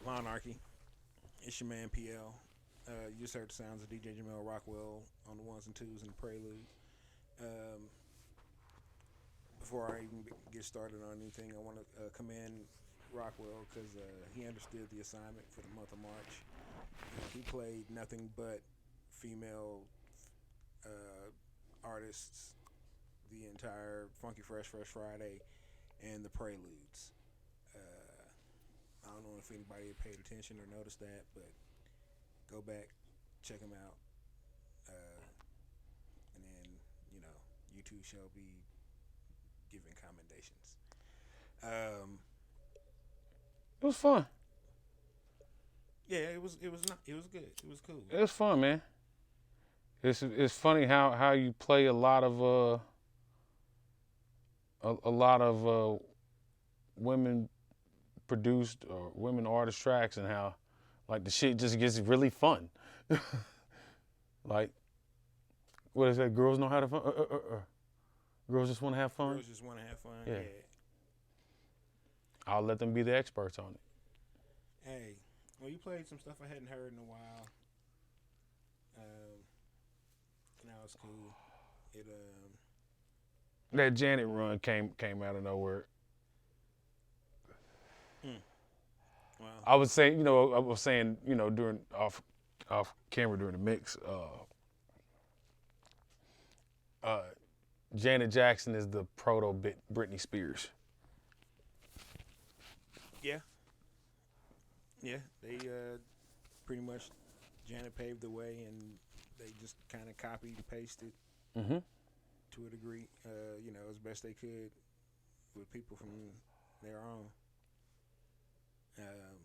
Lawnarchy. It's your man PL. You just heard the sounds of DJ Jamel Rockwell on the ones and twos and the prelude. Um, Before I even get started on anything, I want to commend Rockwell because he understood the assignment for the month of March. He played nothing but female uh, artists the entire Funky Fresh Friday and the preludes. I don't know if anybody paid attention or noticed that, but go back, check him out, and then you two shall be given commendations. Um, It was fun. yeah, it was good. It was cool. It was fun, man. It's funny how you play a lot of women produced or women artist tracks and how like the shit just gets really fun. Like what is that? Girls know how to fun. Girls just want to have fun. Girls just want to have fun. Yeah. Yeah. I'll let them be the experts on it. Hey, well, you played some stuff I hadn't heard in a while. Um, now it's cool. It That Janet run came out of nowhere. well, I was saying, during off camera during the mix, Janet Jackson is the proto Britney Spears. yeah, yeah. They pretty much Janet paved the way, and they just kind of copied and pasted Mm-hmm. to a degree. As best they could with people from their own. Um,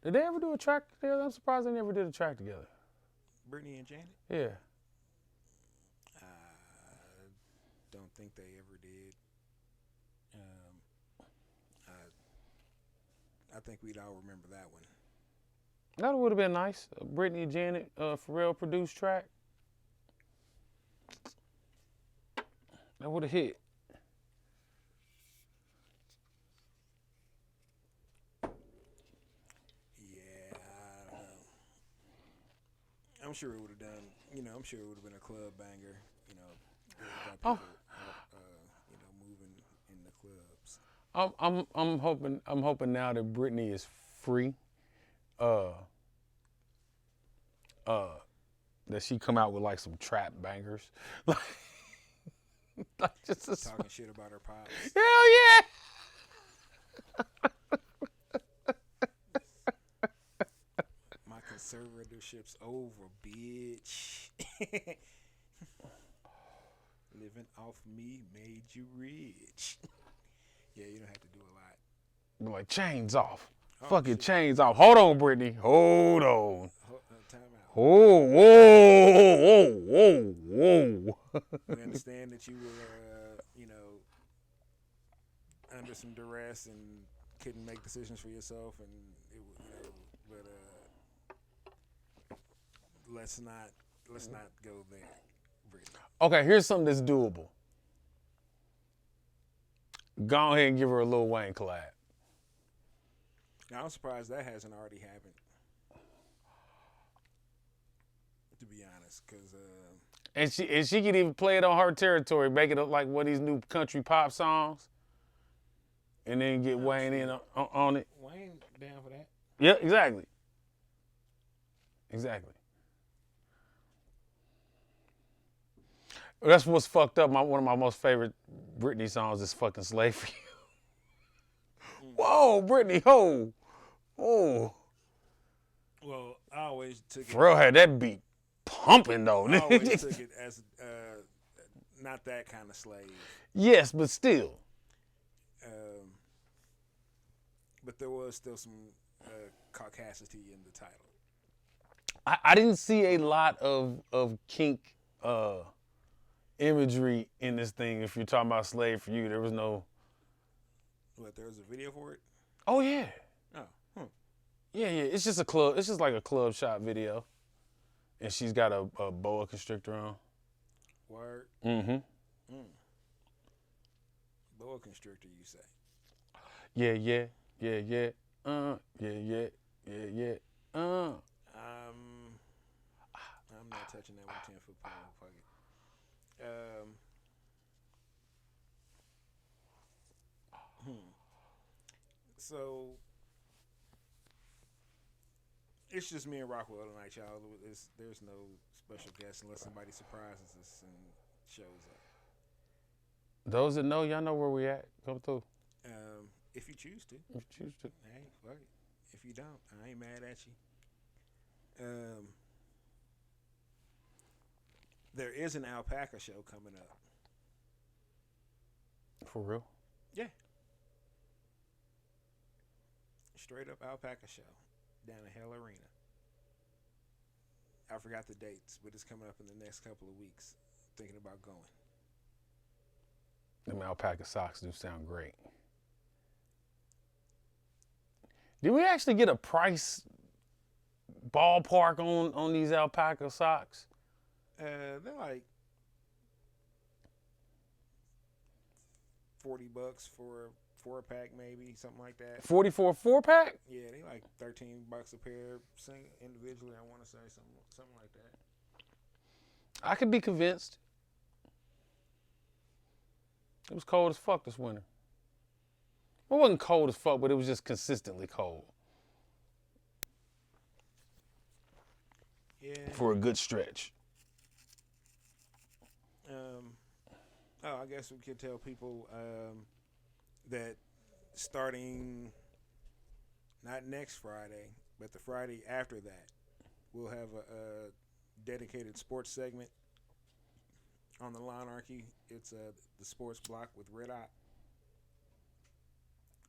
Did they ever do a track together? I'm surprised they never did a track together. Brittany and Janet. Yeah. I don't think they ever did. I think we'd all remember that one. That would have been nice. A Britney and Janet Pharrell produced track. That would have hit. Yeah, I don't know. I'm sure it would have done. I'm sure it would have been a club banger. Got Oh. people, moving in the clubs. I'm hoping now that Britney is free, uh, that she come out with like some trap bangers, like just a Talking shit about her pops. hell yeah. My conservatorship's over, bitch. Living off me made you rich. Yeah, you don't have to do a lot. Be like chains off, Oh, fucking shit. chains off. Hold on, Britney. Hold on. Time out. Oh, whoa, whoa, whoa, whoa. We understand that you were, under some duress and couldn't make decisions for yourself, and but let's not go there, Brittany. Okay, here's something that's doable. Go ahead and give her a Lil Wayne collab. Now I'm surprised that hasn't already happened. To be honest, because And she could even play it on her territory, make it like one of these new country pop songs, and then get Wayne in on it. Wayne down for that. Yeah, exactly. Exactly. That's what's fucked up. One of my most favorite Britney songs is fucking Slave for You. Whoa, Britney, ho. Oh. Well, I always took it. Pharrell had that beat pumping though. I always took it as not that kind of slave. Yes, but still. But there was still some caucasity in the title. I didn't see a lot of kink imagery in this thing. If you're talking about Slave for You, there was no. What, there was a video for it? Oh yeah. Oh, Yeah. It's just a club. It's just like a club shot video, and she's got a boa constrictor on. Word. Mm-hmm. Boa constrictor, you say? Yeah, yeah, yeah, yeah. Yeah, yeah, yeah, yeah. I'm not touching that with a 10-foot pole. Fuck it. So it's just me and Rockwell tonight, y'all. There's no special guest unless somebody surprises us and shows up. Those that know, y'all know where we at. Come through. If you choose to. If you choose to. Hey, fuck it. If you don't, I ain't mad at you. There is an alpaca show coming up. For real? Yeah. Straight up alpaca show down at Hy-Vee Arena. I forgot the dates, but it's coming up in the next couple of weeks. Thinking about going. Them alpaca socks do sound great. Did we actually get a price ballpark on these alpaca socks? They're like $40 for a 4-pack, maybe something like that. 40 for a 4-pack? Yeah, they like $13 a pair, individually. I want to say something like that. I could be convinced. It was cold as fuck this winter. It wasn't cold as fuck, but it was just consistently cold. Yeah. For a good stretch. I guess we could tell people that starting not next Friday, but the Friday after that, we'll have a dedicated sports segment on the Lawnarchy. It's the sports block with Red Eye.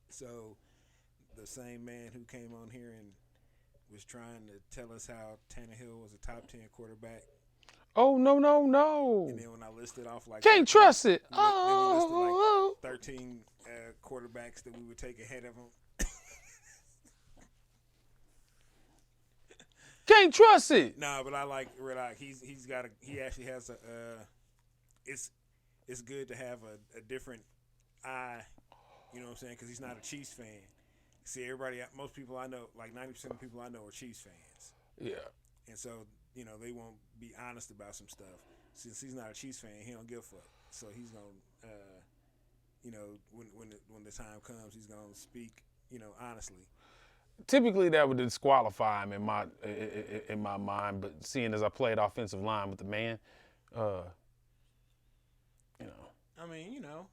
So the same man who came on here and was trying to tell us how Tannehill was a top 10 quarterback. Oh, no, no, no. And then when I listed off like... Can't trust it. Then we listed like 13 quarterbacks that we would take ahead of him. Can't trust it. Nah, but I like Red Eye. He actually has a... It's good to have a different eye, you know what I'm saying? Because he's not a Chiefs fan. See, most people I know, like 90% of people I know are Chiefs fans. Yeah. And so, you know, they won't be honest about some stuff. Since he's not a Chiefs fan, he don't give a fuck. So he's going to, you know, when the time comes, he's going to speak, you know, honestly. Typically, that would disqualify him in my mind, but seeing as I played offensive line with the man, you know. I mean, you know,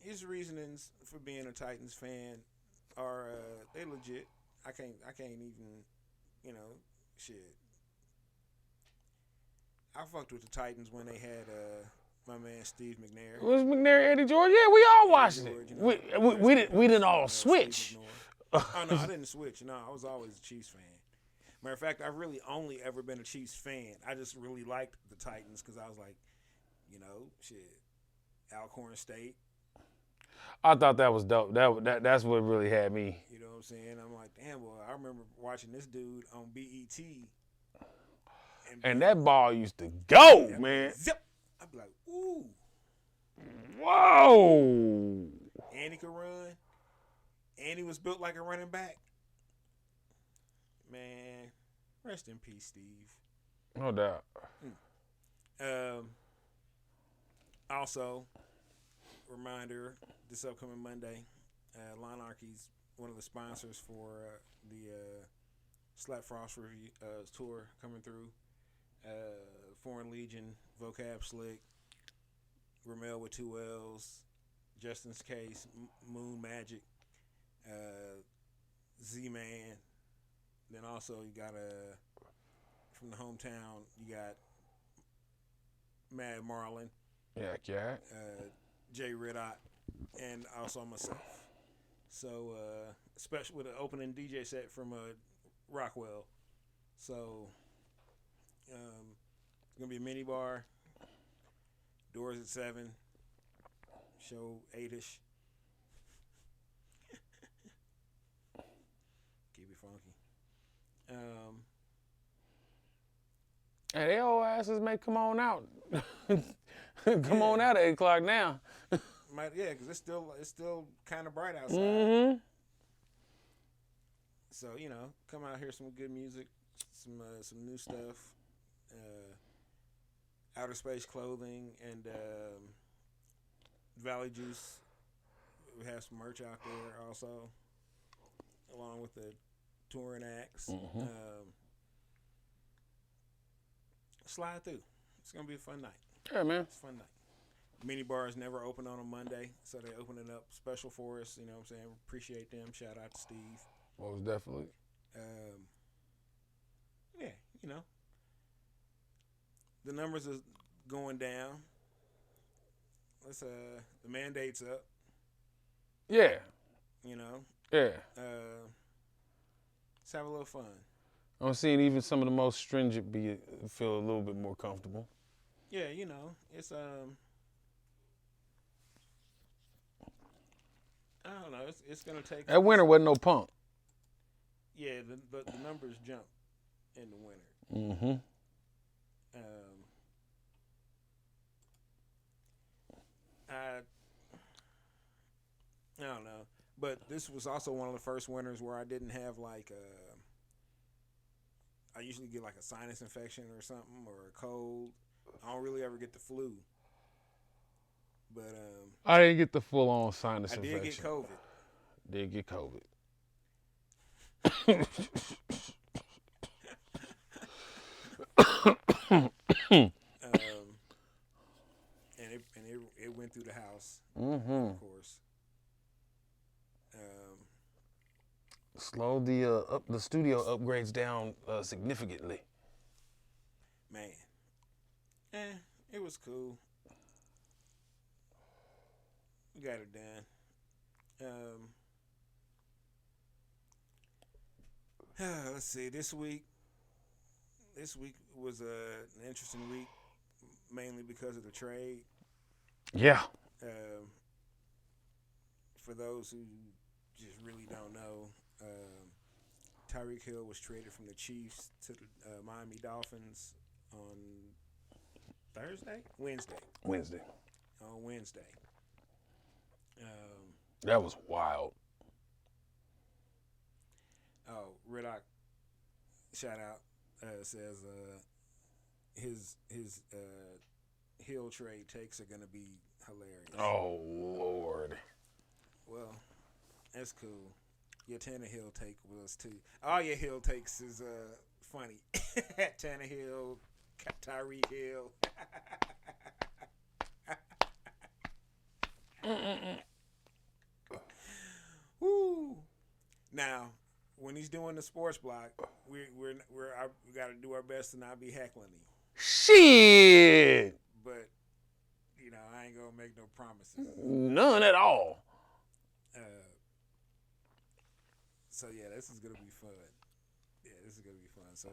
his reasonings for being a Titans fan are they legit. I can't even, you know, shit. I fucked with the Titans when they had my man Steve McNair. Was McNair Eddie George? Yeah, we all watched it. You know, we didn't all switch. Oh no, I didn't switch. No, I was always a Chiefs fan. Matter of fact, I've really only ever been a Chiefs fan. I just really liked the Titans because I was like, you know, shit, Alcorn State. I thought that was dope. That's what really had me. You know what I'm saying? I'm like, damn, boy, I remember watching this dude on BET. And that ball used to go, man. Zip. I'd be like, ooh. Whoa. And he could run. And he was built like a running back. Man, rest in peace, Steve. No doubt. Also, reminder, this upcoming Monday, Lawnarchy's one of the sponsors for the Slap Frost review, tour coming through. Foreign Legion, Vocab Slick, Ramel with 2 L's, Justin's Case, Moon Magic, Z-Man. Then also you got from the hometown, you got Mad Marlin. Yeah. Jay Ridot, and also myself. So, especially with an opening DJ set from Rockwell. So, it's going to be a mini bar. Doors at 7. Show 8-ish. Keep it funky. Hey, they old asses may come on out. Come on out at 8 o'clock now. Yeah, because it's still kind of bright outside. Mm-hmm. So come out here, some good music, some new stuff, outer space clothing, and Valley Juice. We have some merch out there also, along with the touring acts. Mm-hmm. Slide through. It's gonna be a fun night. Yeah, man. It's a fun night. Mini bars never open on a Monday, so they open it up special for us. You know what I'm saying? Appreciate them. Shout out to Steve. Most definitely. Yeah, the numbers are going down. Let's the mandate's up. Yeah. Yeah. Let's have a little fun. I'm seeing even some of the most stringent feel a little bit more comfortable. Yeah, it's I don't know. It's gonna take. That winter wasn't no pump. Yeah, the numbers jump in the winter. Mm-hmm. I don't know, but this was also one of the first winters where I didn't have like I usually get like a sinus infection or something or a cold. I don't really ever get the flu. But I didn't get the full on sinus infection. I did get COVID. Did get COVID. And it went through the house, mm-hmm. of course. Slowed the studio upgrades down significantly. Man, it was cool. We got it done. Let's see. This week was an interesting week, mainly because of the trade. Yeah. For those who just really don't know, Tyreek Hill was traded from the Chiefs to the Miami Dolphins on Wednesday. On Wednesday. That was wild. Oh, Riddock, shout out, says his Hill trade takes are gonna be hilarious. Oh Lord. Well, that's cool. Your Tannehill take was too. All your Hill takes is funny. Tannehill, Tyreek Hill. Woo! Now, when he's doing the sports block, we got to do our best to not be heckling him. Shit. But I ain't gonna make no promises. None at all. So yeah, this is gonna be fun. So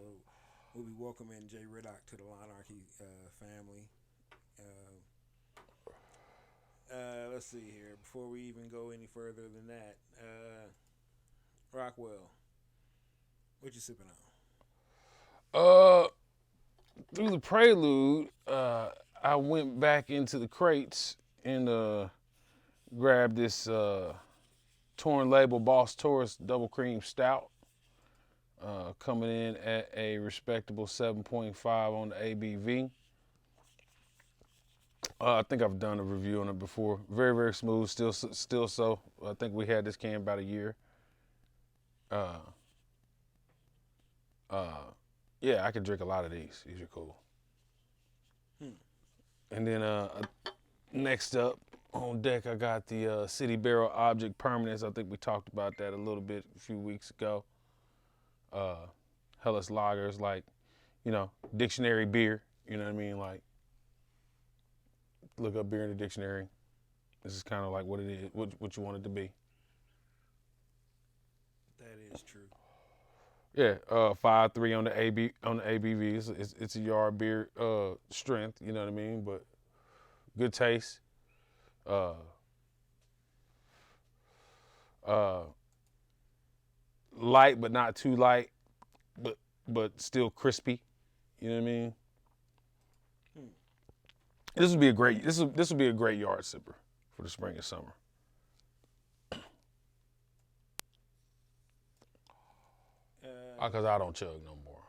we'll be welcoming Jay Riddock to the Lawnarchy family. Let's see here. Before we even go any further than that, Rockwell, what you sipping on? Through the prelude, I went back into the crates and grabbed this Torn Label Boss Tourist Double Cream Stout, coming in at a respectable 7.5 on the ABV. I think I've done a review on it before. Very, very smooth, still so. I think we had this can about a year. Yeah, I could drink a lot of these. These are cool. And then next up on deck, I got the City Barrel Object Permanence. I think we talked about that a little bit a few weeks ago. Hellas Lagers, like, dictionary beer. You know what I mean? Like, look up beer in the dictionary. This is kind of like what it is, what you want it to be. That is true. Yeah, 5.3 on the ABV. It's a yard beer strength. You know what I mean? But good taste. Light but not too light, but still crispy. You know what I mean? This would be a great yard sipper. for the spring and summer. Because I don't chug no more.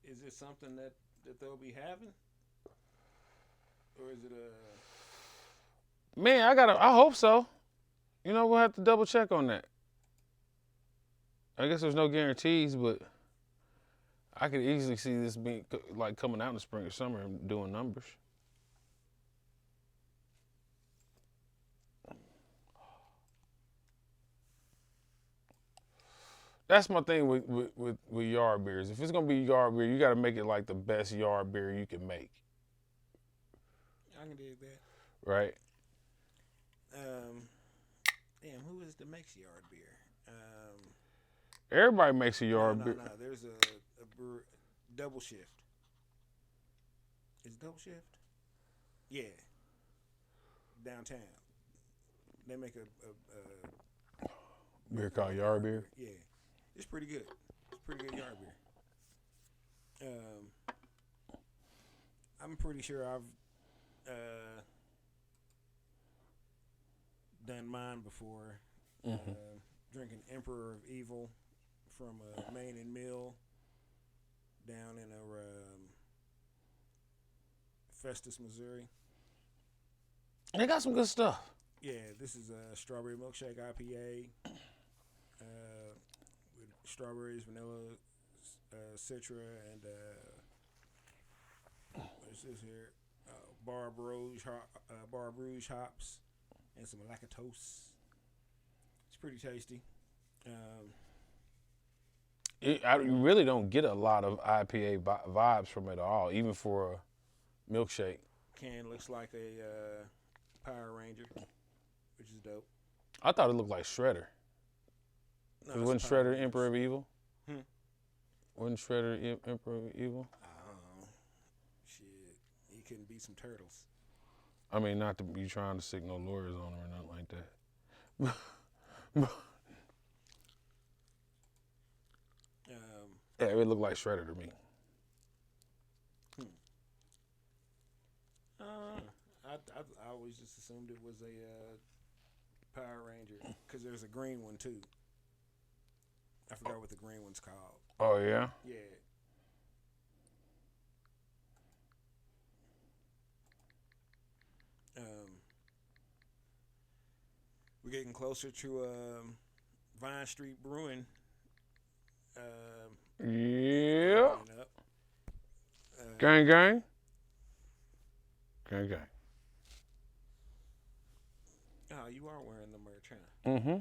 Is it something that they'll be having? Or is it Man, I hope so. You know, we'll have to double check on that. I guess there's no guarantees, but I could easily see this being like coming out in the spring or summer and doing numbers. That's my thing with yard beers. If it's gonna be yard beer, you got to make it like the best yard beer you can make. I can dig that. Right. Damn, who is the makes yard beer? Everybody makes a yard beer. No. There's a Double Shift. Is it Double Shift? Yeah. Downtown. They make a beer called yard beer. Yeah. It's pretty good. It's pretty good yard beer. I'm pretty sure I've done mine before. Drinking Emperor of Evil from Main and Mill down in Festus, Missouri. They got some good stuff. Yeah, this is a strawberry milkshake IPA with strawberries, vanilla, citra, and what is this here? Bar Rouge hops and some lactose. It's pretty tasty. You really don't get a lot of IPA vibes from it at all, even for a milkshake. Can looks like a Power Ranger, which is dope. I thought it looked like Shredder. No, Wasn't Shredder Rangers. Emperor of Evil? Wasn't Shredder Emperor of Evil? I don't know. Shit, he couldn't beat some turtles. I mean, not to be trying to stick no lawyers on him or nothing like that. Yeah, it looked like Shredder to me. I always just assumed it was a Power Ranger because there's a green one too. I forgot what the green one's called. Oh yeah. Yeah. We're getting closer to Vine Street Brewing. Yeah. Coming up. Gang. Oh, you are wearing the merch, huh? Mm-hmm.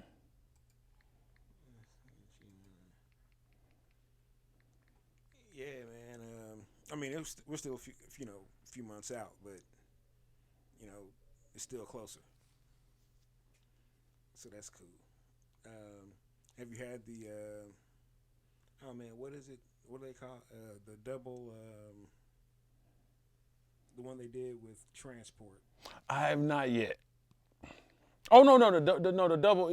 Yeah, man. I mean, we're still a few months out, but it's still closer. So that's cool. Have you had the? Oh man, what is it? What do they call the double? The one they did with Transport. I have not yet. Oh no, the double.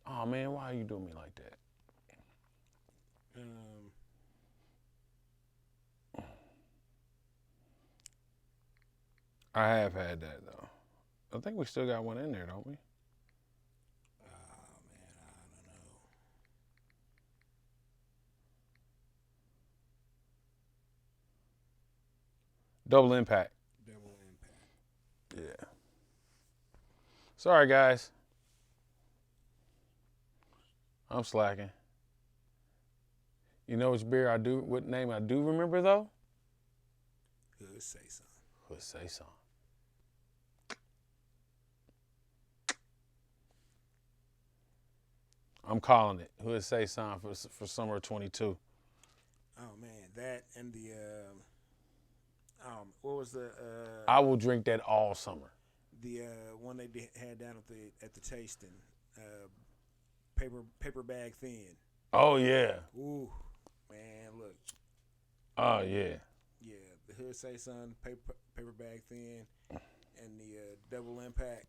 Oh man, why are you doing me like that? I have had that though. I think we still got one in there, don't we? Oh man, I don't know. Double impact. Double impact. Yeah. Sorry guys. I'm slacking. You know which beer what name I do remember though? Hood Say Son. Hood Say Son. I'm calling it. Hood Say Son for summer 22. Oh man, that and the what was the I will drink that all summer. The one they had down at the tasting, paper bag thin. Oh yeah. Ooh, man, look. Oh yeah. Yeah, the Hood Say Son paper bag thin, and the double impact.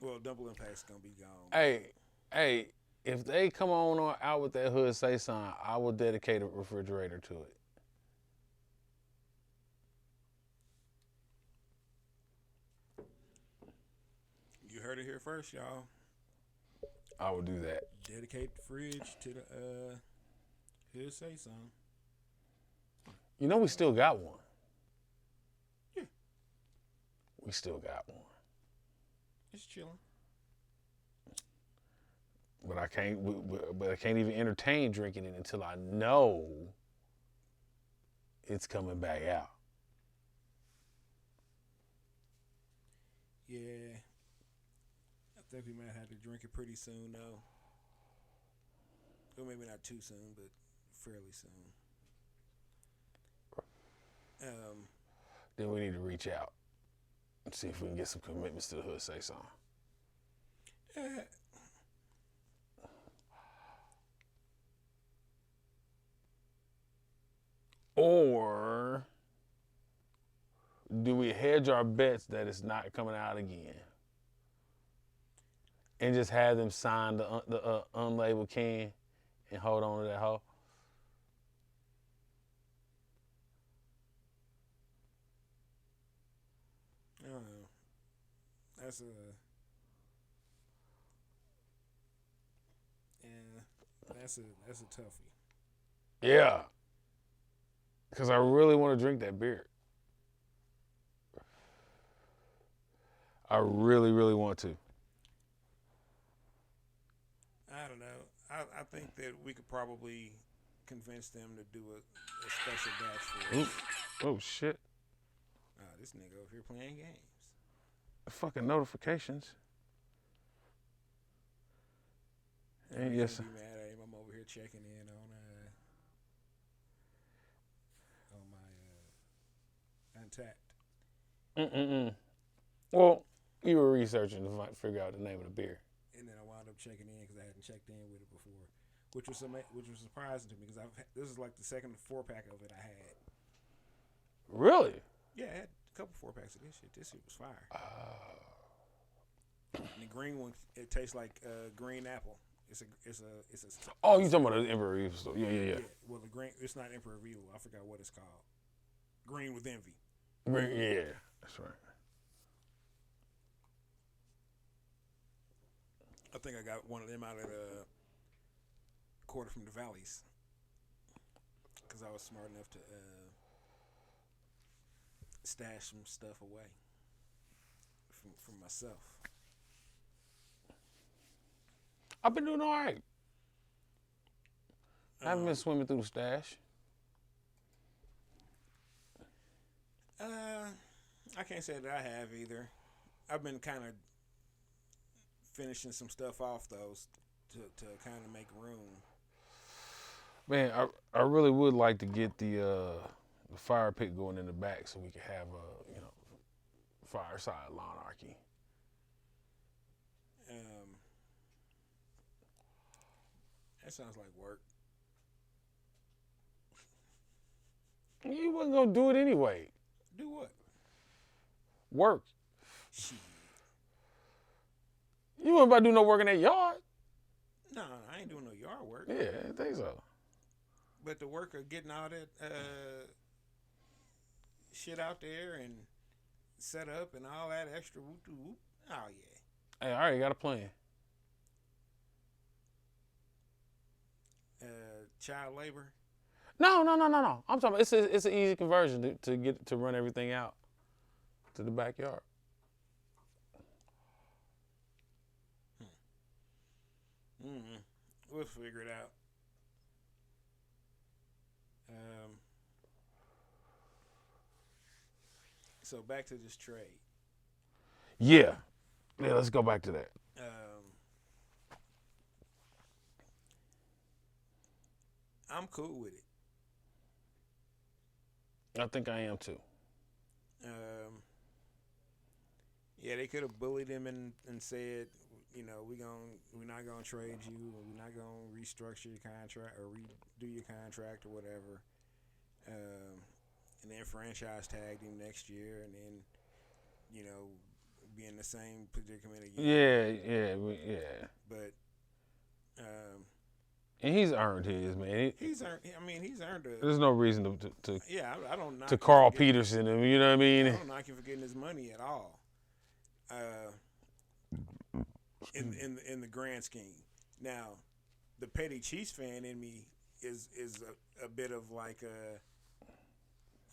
Well, double impact's gonna be gone. Hey, if they come on out with that Hood Say Son, I will dedicate a refrigerator to it. it here first, y'all. I would do that. Dedicate the fridge to the Hood Say Something. You know, we still got one. Yeah. We still got one. It's chilling. But I can't. But I can't even entertain drinking it until I know it's coming back out. Yeah. I think we might have to drink it pretty soon, though. Well, maybe not too soon, but fairly soon. Then we need to reach out and see if we can get some commitments to the Hood Say Something. Or do we hedge our bets that it's not coming out again and just have them sign the unlabeled can and hold on to that hoe? I don't know. That's a toughie. Yeah. Because I really want to drink that beer. I really, really want to. I don't know. I think that we could probably convince them to do a special batch for us. Oh, shit. This nigga over here playing games. Fucking notifications. And yes, Be mad at him. I'm over here checking in on my Untapped. Well, you were researching to figure out the name of the beer. And then I wound up checking in because I hadn't checked in with it before, which was surprising to me because this is like the second 4-pack of it I had. Really? Yeah, I had a couple 4-packs of this shit. This shit was fire. And the green one, it tastes like green apple. It's a. Oh, you talking about the Emperor Evil store? Yeah. Well, the green. It's not Emperor Evil. I forgot what it's called. Green with Envy. Green, yeah, that's right. I think I got one of them out at a quarter from the Valleys because I was smart enough to stash some stuff away from myself. I've been doing all right. I haven't been swimming through the stash. I can't say that I have either. I've been kind of finishing some stuff off those to kind of make room. Man, I really would like to get the fire pit going in the back so we could have fireside Lawnarchy. That sounds like work. You wasn't gonna do it anyway. Do what? Work. Shit. You wasn't about to do no work in that yard. No, I ain't doing no yard work. Yeah, I didn't think so. But the work of getting all that shit out there and set up and all that extra whoop-de-whoop. Oh, yeah. Hey, I already got a plan. Child labor. No. I'm talking about it's an easy conversion to run everything out to the backyard. We'll figure it out. So back to this trade. Yeah, let's go back to that. I'm cool with it. I think I am too. Yeah, they could have bullied him and said, we're not gonna trade you, or we're not gonna restructure your contract or redo your contract or whatever. And then franchise tagged him next year, and then be in the same predicament again. Yeah. But and he's earned his, man. He's earned it. There's no reason to yeah. I don't knock to Carl Peterson him. You know what I mean? I don't knock him for getting his money at all. in the grand scheme. Now, the petty Chiefs fan in me is a bit of like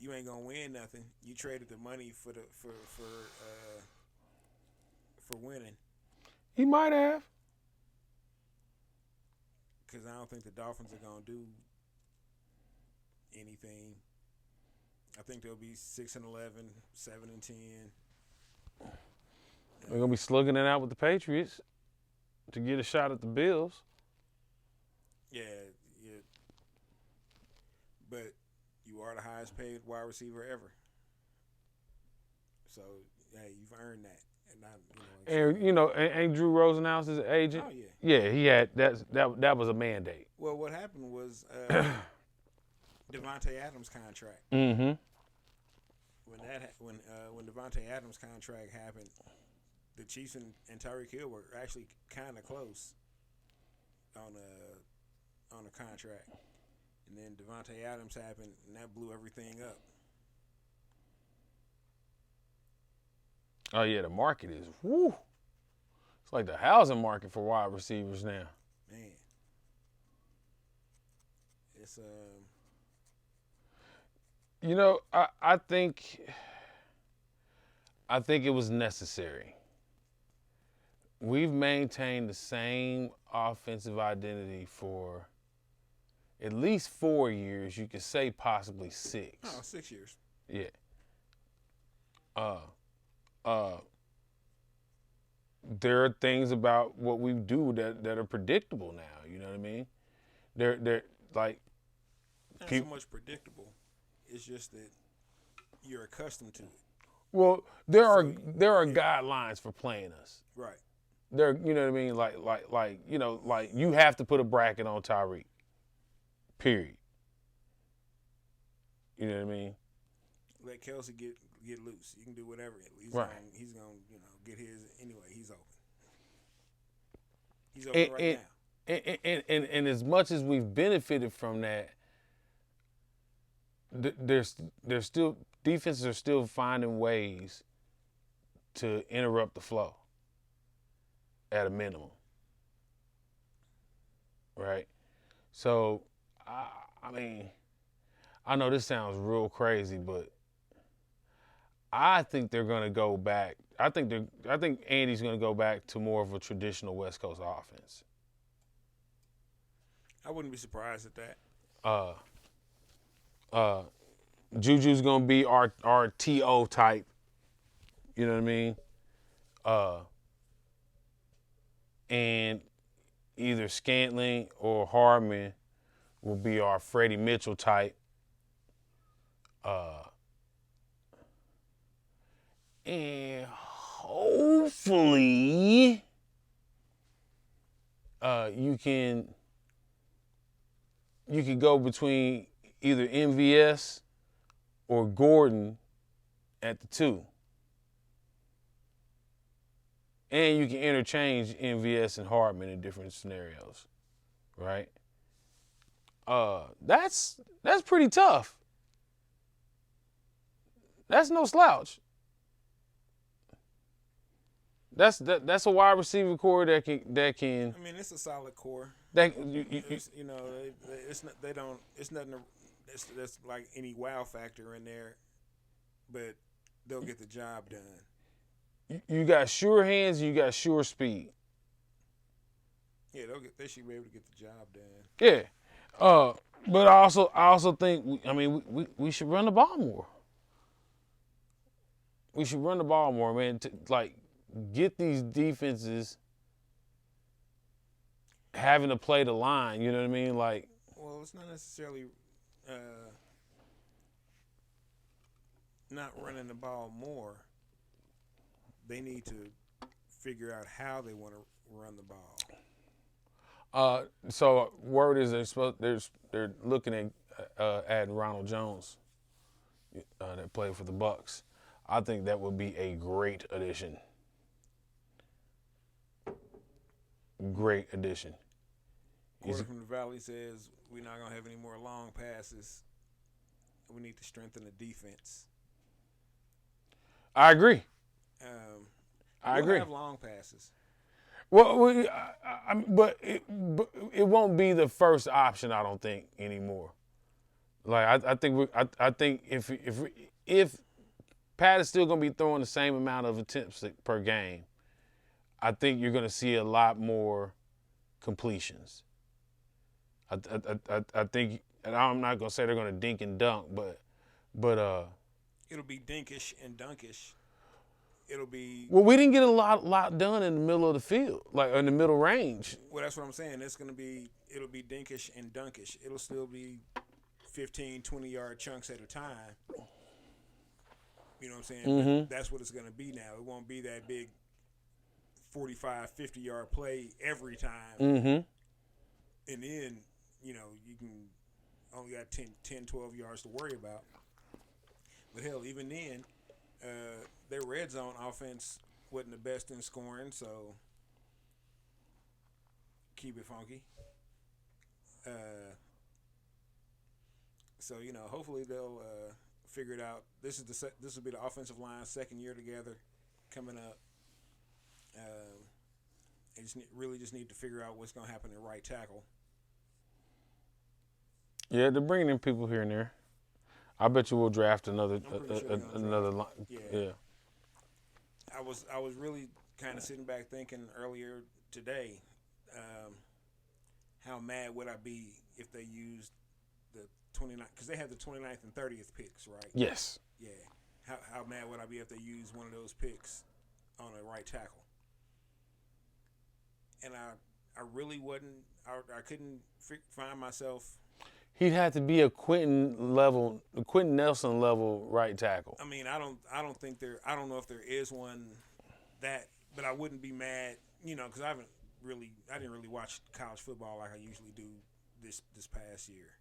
you ain't gonna win nothing. You traded the money for winning. He might have. Because I don't think the Dolphins are gonna do anything. I think they'll be 6-11, 7-10. They're gonna be slugging it out with the Patriots to get a shot at the Bills. Yeah. But you are the highest paid wide receiver ever. So, hey, you've earned that. Ain't Drew Rosenhaus his agent? Oh, yeah. Yeah, he had that was a mandate. Well, what happened was Devontae Adams' contract. Mm-hmm. When Devontae Adams' contract happened, the Chiefs and Tyreek Hill were actually kind of close on a contract. And then Devontae Adams happened, and that blew everything up. Oh, yeah, the market is, whoo. It's like the housing market for wide receivers now. Man. It's, I think it was necessary. We've maintained the same offensive identity for at least 4 years. You could say possibly 6. Oh, 6 years. Yeah. There are things about what we do that are predictable now. You know what I mean? They're like not so much predictable. It's just that you're accustomed to it. Well, there are guidelines for playing us. Right. There, you know what I mean? Like you have to put a bracket on Tyreek. Period. You know what I mean? Let Kelsey get loose. You can do whatever. He's right. He's gonna get his anyway. He's open. He's open right now. And as much as we've benefited from that, there's still defenses are still finding ways to interrupt the flow at a minimum, right? So, I mean, I know this sounds real crazy, but I think they're going to go back. I think Andy's going to go back to more of a traditional West Coast offense. I wouldn't be surprised at that. Juju's going to be our TO type. You know what I mean? And either Scantling or Hardman will be our Freddie Mitchell type. And hopefully you can go between either MVS or Gordon at the 2. And you can interchange MVS and Hardman in different scenarios, right? That's pretty tough. That's no slouch. That's a wide receiver core that can. I mean, it's a solid core. That it's nothing. That's like any wow factor in there, but they'll get the job done. You got sure hands. You got sure speed. Yeah, they should be able to get the job done. Yeah, but I also think we should run the ball more. We should run the ball more, man. To get these defenses having to play the line. You know what I mean? Well, it's not necessarily not running the ball more. They need to figure out how they want to run the ball. So word is they're looking at adding Ronald Jones that played for the Bucks. I think that would be a great addition. Great addition. Corey from the Valley says we're not going to have any more long passes. We need to strengthen the defense. I agree. I agree. Have long passes. Well, but it won't be the first option, I don't think, anymore. Like I think if Pat is still going to be throwing the same amount of attempts per game, I think you're going to see a lot more completions. I think, and I'm not going to say they're going to dink and dunk, but it'll be dinkish and dunkish. It'll be we didn't get a lot done in the middle of the field, like in the middle range. Well, that's what I'm saying. It'll be dinkish and dunkish. It'll still be 15, 20-yard chunks at a time. You know what I'm saying? Mm-hmm. That's what it's going to be now. It won't be that big 45, 50-yard play every time. Mm-hmm. And then, you can only got 10, 12 yards to worry about. But hell, even then, their red zone offense wasn't the best in scoring, so keep it funky. So hopefully they'll figure it out. This will be the offensive line second year together coming up. They just need to figure out what's going to happen at right tackle. Yeah, they're bringing in people here and there. I bet you we'll draft another line. Yeah. I was really kind of sitting back thinking earlier today, how mad would I be if they used the 29th, because they have the 29th and 30th picks, right? Yes. Yeah. How mad would I be if they used one of those picks on a right tackle? And I really wouldn't. I couldn't find myself. He'd have to be a Quentin Nelson level right tackle. I mean, I don't know if there is one but I wouldn't be mad, because I didn't really watch college football like I usually do this past year.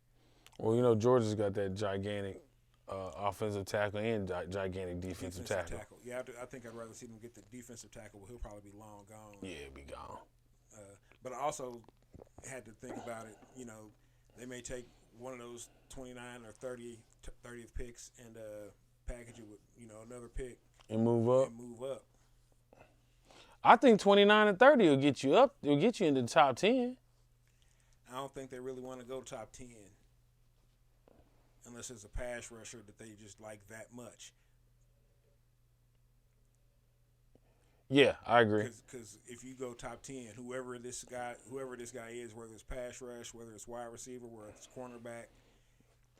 Well, Georgia's got that gigantic offensive tackle and gigantic defensive tackle. Yeah, I think I'd rather see them get the defensive tackle, but he'll probably be long gone. Yeah, be gone. But I also had to think about it. They may take one of those 29 or 30th picks and package it with another pick and move up. I think 29 and 30 will get you up. It'll get you into the top 10. I don't think they really want to go top 10 unless it's a pass rusher that they just like that much. Yeah, I agree. Because if you go top 10, whoever this guy is, whether it's pass rush, whether it's wide receiver, whether it's cornerback,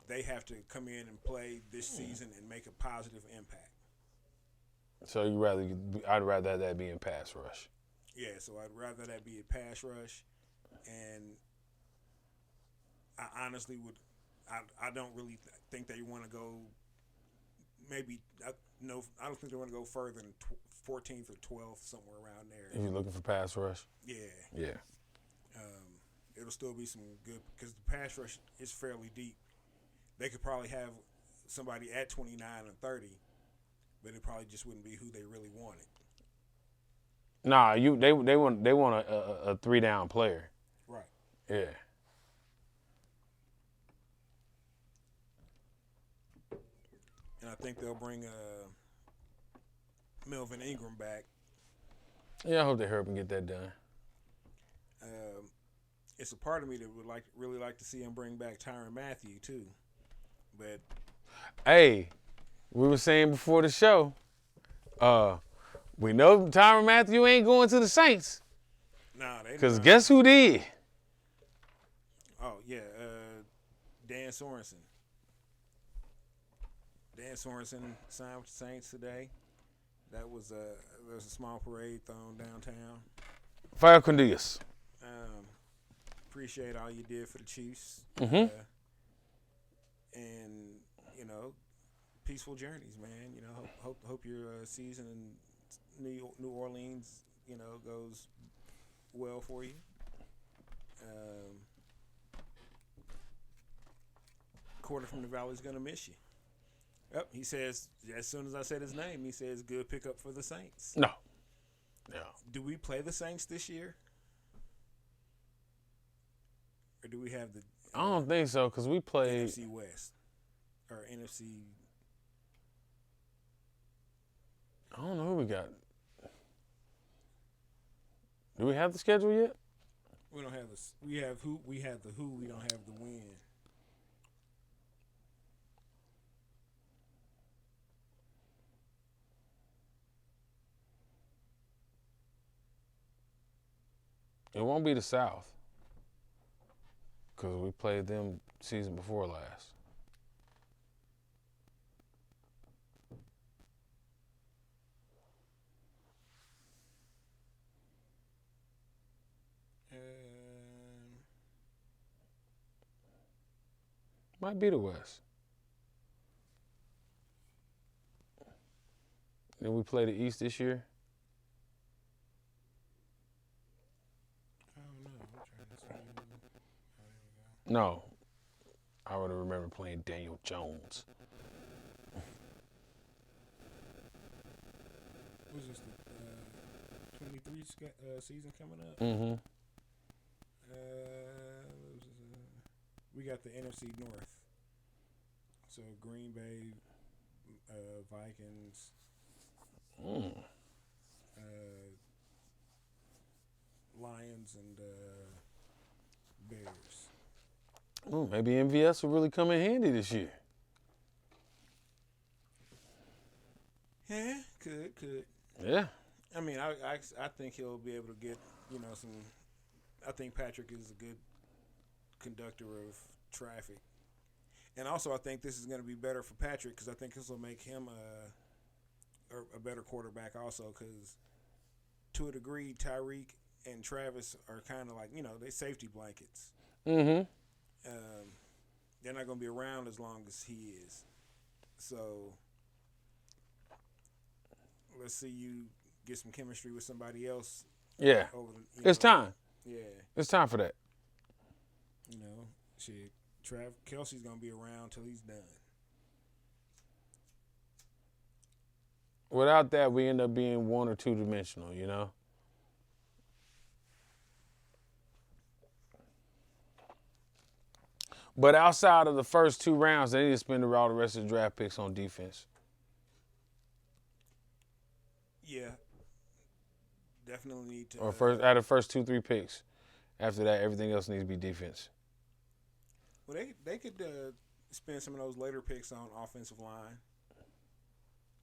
they have to come in and play this season and make a positive impact. So I'd rather that be in pass rush. Yeah, so I'd rather that be a pass rush, and I honestly would. I don't really think they want to go. Maybe I don't think they want to go further than 14th or 12th, somewhere around there. If you're looking for pass rush. Yeah. Yeah. It'll still be some good, because the pass rush is fairly deep. They could probably have somebody at 29 and 30, but it probably just wouldn't be who they really wanted. Nah, they want a 3-down player. Right. Yeah. And I think they'll bring Melvin Ingram back. Yeah, I hope they hurry up and get that done. It's a part of me that would really like to see him bring back Tyrann Mathieu too. But hey, we were saying before the show, we know Tyrann Mathieu ain't going to the Saints. Nah, they. Because guess who did? Oh yeah, Dan Sorensen. Dan Sorensen signed with the Saints today. That was there was a small parade thrown downtown. Fire Cornelius. Appreciate all you did for the Chiefs. Mm-hmm. And peaceful journeys, man. Hope your season in New Orleans, goes well for you. Quarter from the Valley's gonna miss you. Yep, he says, as soon as I said his name, he says, good pickup for the Saints. No. Do we play the Saints this year? Or do we have the... I don't think so, because we played... NFC West. Or NFC... I don't know who we got. Do we have the schedule yet? We don't have this. We have who. We have the who. We don't have the when. It won't be the South because we played them season before last. Might be the West. Did we play the East this year? I don't know. I'm trying to see. Oh, there we go. No. I would have remembered playing Daniel Jones. What's this? The 23 season coming up? Mm-hmm. We got the NFC North. So Green Bay, Vikings, Lions, and Bears. Oh, maybe MVS will really come in handy this year. Yeah, could. Yeah. I mean, I think he'll be able to get, some. I think Patrick is a good conductor of traffic. And also, I think this is going to be better for Patrick because I think this will make him a better quarterback also because, to a degree, Tyreek and Travis are kind of like, they safety blankets. Mm-hmm. They're not going to be around as long as he is. So, let's see you get some chemistry with somebody else. Yeah. It's time. Yeah. It's time for that. Shit. Kelsey's going to be around till he's done. Without that, we end up being one or two dimensional, But outside of the first two rounds, they need to spend all the rest of the draft picks on defense. Yeah. Definitely need to. Or out of the first 2-3 picks. After that, everything else needs to be defense. Well, they could spend some of those later picks on offensive line.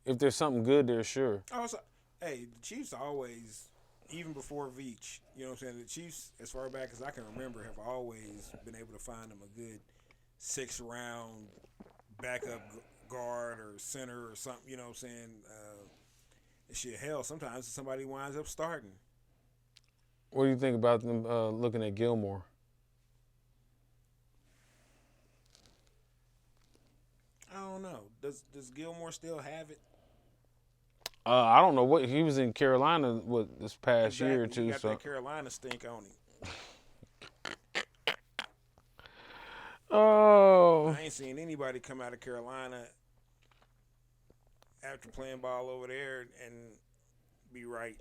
If there's something good there, sure. The Chiefs always, even before Veach, you know what I'm saying? The Chiefs, as far back as I can remember, have always been able to find them a good 6th-round backup guard or center or something, you know what I'm saying? Shit, hell, sometimes somebody winds up starting. What do you think about them looking at Gilmore? I don't know. Does Gilmore still have it? I don't know what he was in Carolina this past year or two. He got that Carolina stink on him. Oh. I ain't seen anybody come out of Carolina after playing ball over there and be right.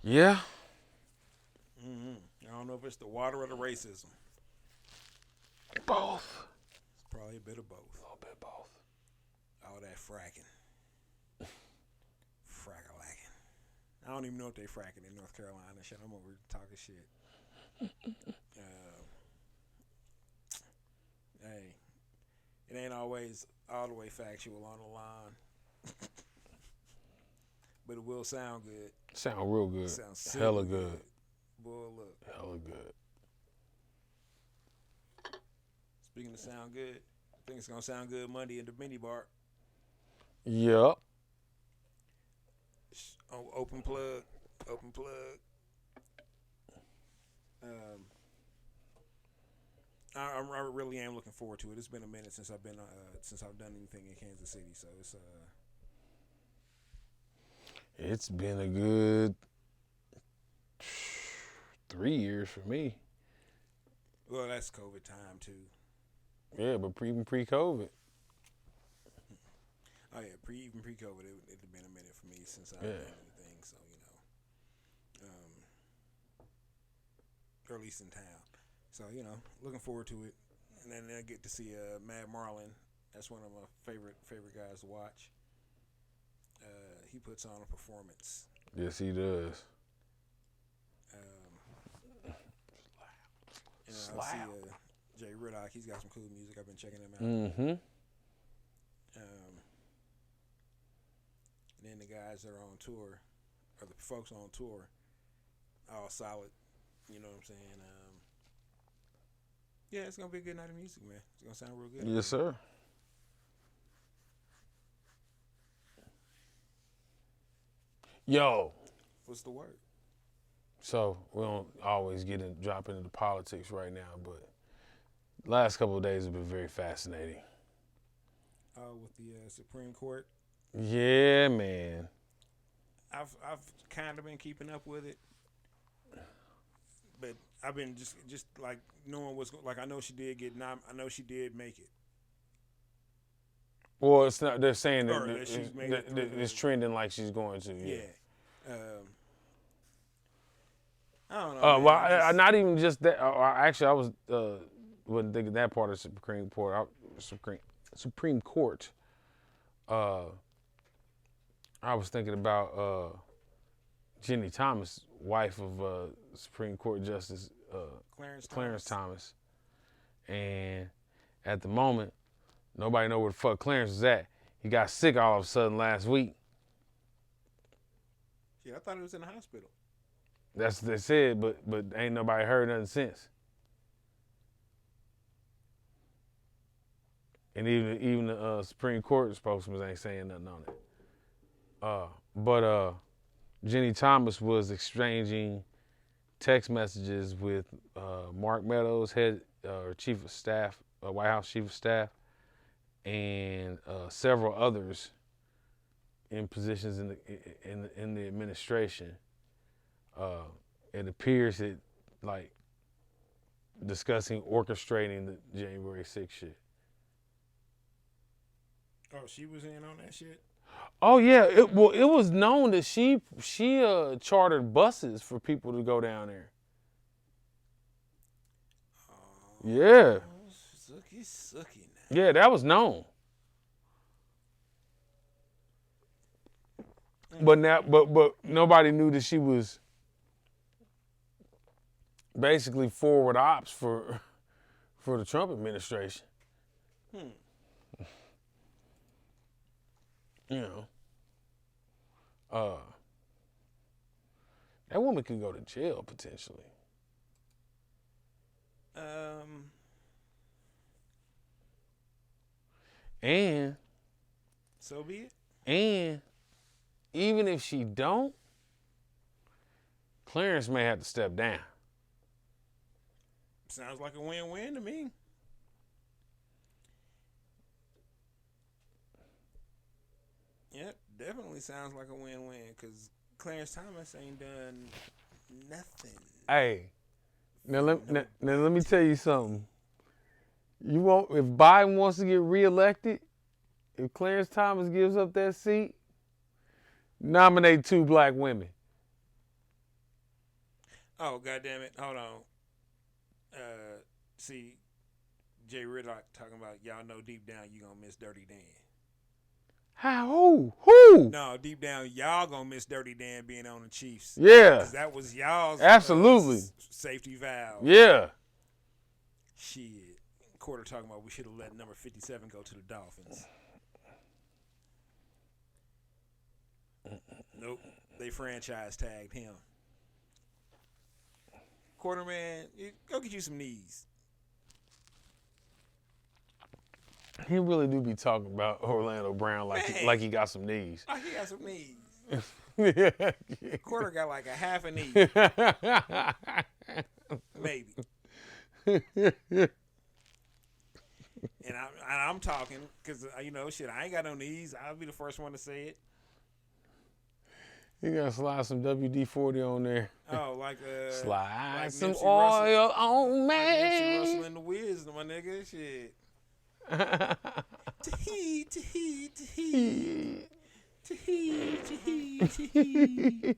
Yeah. I don't know if it's the water or the racism. Both. It's probably a bit of both. A little bit of both. All that fracking. Frack-a-lacking. I don't even know if they fracking in North Carolina. Shit, I'm over talking shit. Hey, it ain't always all the way factual on the line. But it will sound good. Sound real good. Sounds hella good. Boy, look. Hella good. Speaking of sound good, I think it's going to sound good Monday in the mini bar. Yep. Open plug. I really am looking forward to it. It's been a minute since I've done anything in Kansas City, so it's been a good 3 years for me. Well, that's COVID time too. Yeah, but even pre-COVID. Oh yeah, even pre-COVID, it had been a minute for me since I've done anything. So or at least in town. So looking forward to it, and then I get to see Mad Marlin. That's one of my favorite guys to watch. he puts on a performance. Yes, he does. And I see Jay Riddock. He's got some cool music. I've been checking him out. Mm-hmm. And then the guys that are on tour, or the folks on tour, all solid. You know what I'm saying? Yeah, it's gonna be a good night of music, man. It's gonna sound real good. Yes, sir. Yo. What's the word? So we don't always drop into the politics right now, but last couple of days have been very fascinating. With the Supreme Court. Yeah, man. I've kind of been keeping up with it, but I've been just like knowing what's like. I know she did I know she did make it. Well, it's not. They're saying that it's trending like she's going to. Yeah. I don't know. Well, not even just that. Actually, I wasn't thinking that part of Supreme Court. I was thinking about Ginny Thomas, wife of Supreme Court Justice Clarence Thomas. And at the moment, nobody know where the fuck Clarence is at. He got sick all of a sudden last week. Yeah, I thought he was in the hospital. That's what they said, but ain't nobody heard nothing since. And even the Supreme Court spokesman ain't saying nothing on it. But Ginny Thomas was exchanging text messages with Mark Meadows, Chief of Staff, White House Chief of Staff, and several others in positions in the administration. It appears that like discussing orchestrating the January 6th shit. Oh, she was in on that shit? Oh yeah, it was known that she chartered buses for people to go down there. Yeah. Sucky now. Yeah, that was known. But nobody knew that she was basically forward ops for the Trump administration. You know, that woman could go to jail potentially. And so be it. And even if she don't, Clarence may have to step down. Sounds like a win-win to me. Yep, definitely sounds like a win-win because Clarence Thomas ain't done nothing. Hey, now let me tell you something. If Biden wants to get reelected, if Clarence Thomas gives up that seat, nominate 2 black women. Oh, goddammit. Hold on. See, Jay Riddock talking about y'all know deep down you gonna miss Dirty Dan. How? Who? No, deep down y'all gonna miss Dirty Dan being on the Chiefs. Yeah. Because that was y'all's absolutely safety valve. Yeah. Shit. Quarter talking about we should have let number 57 go to the Dolphins. Nope. They franchise tagged him. Quarterman, go get you some knees. He really do be talking about Orlando Brown like he got some knees. Like he got some knees. Yeah. Quarter got like a half a knee. Maybe. And I'm talking because, shit, I ain't got no knees. I'll be the first one to say it. You gotta slide some WD-40 on there. Oh, like slide like some Nipsey oil on me. Like Nipsey Russell and the Wiz, my nigga. Shit. Tahee, tahee, tahee. Tahee, tahee, tahee.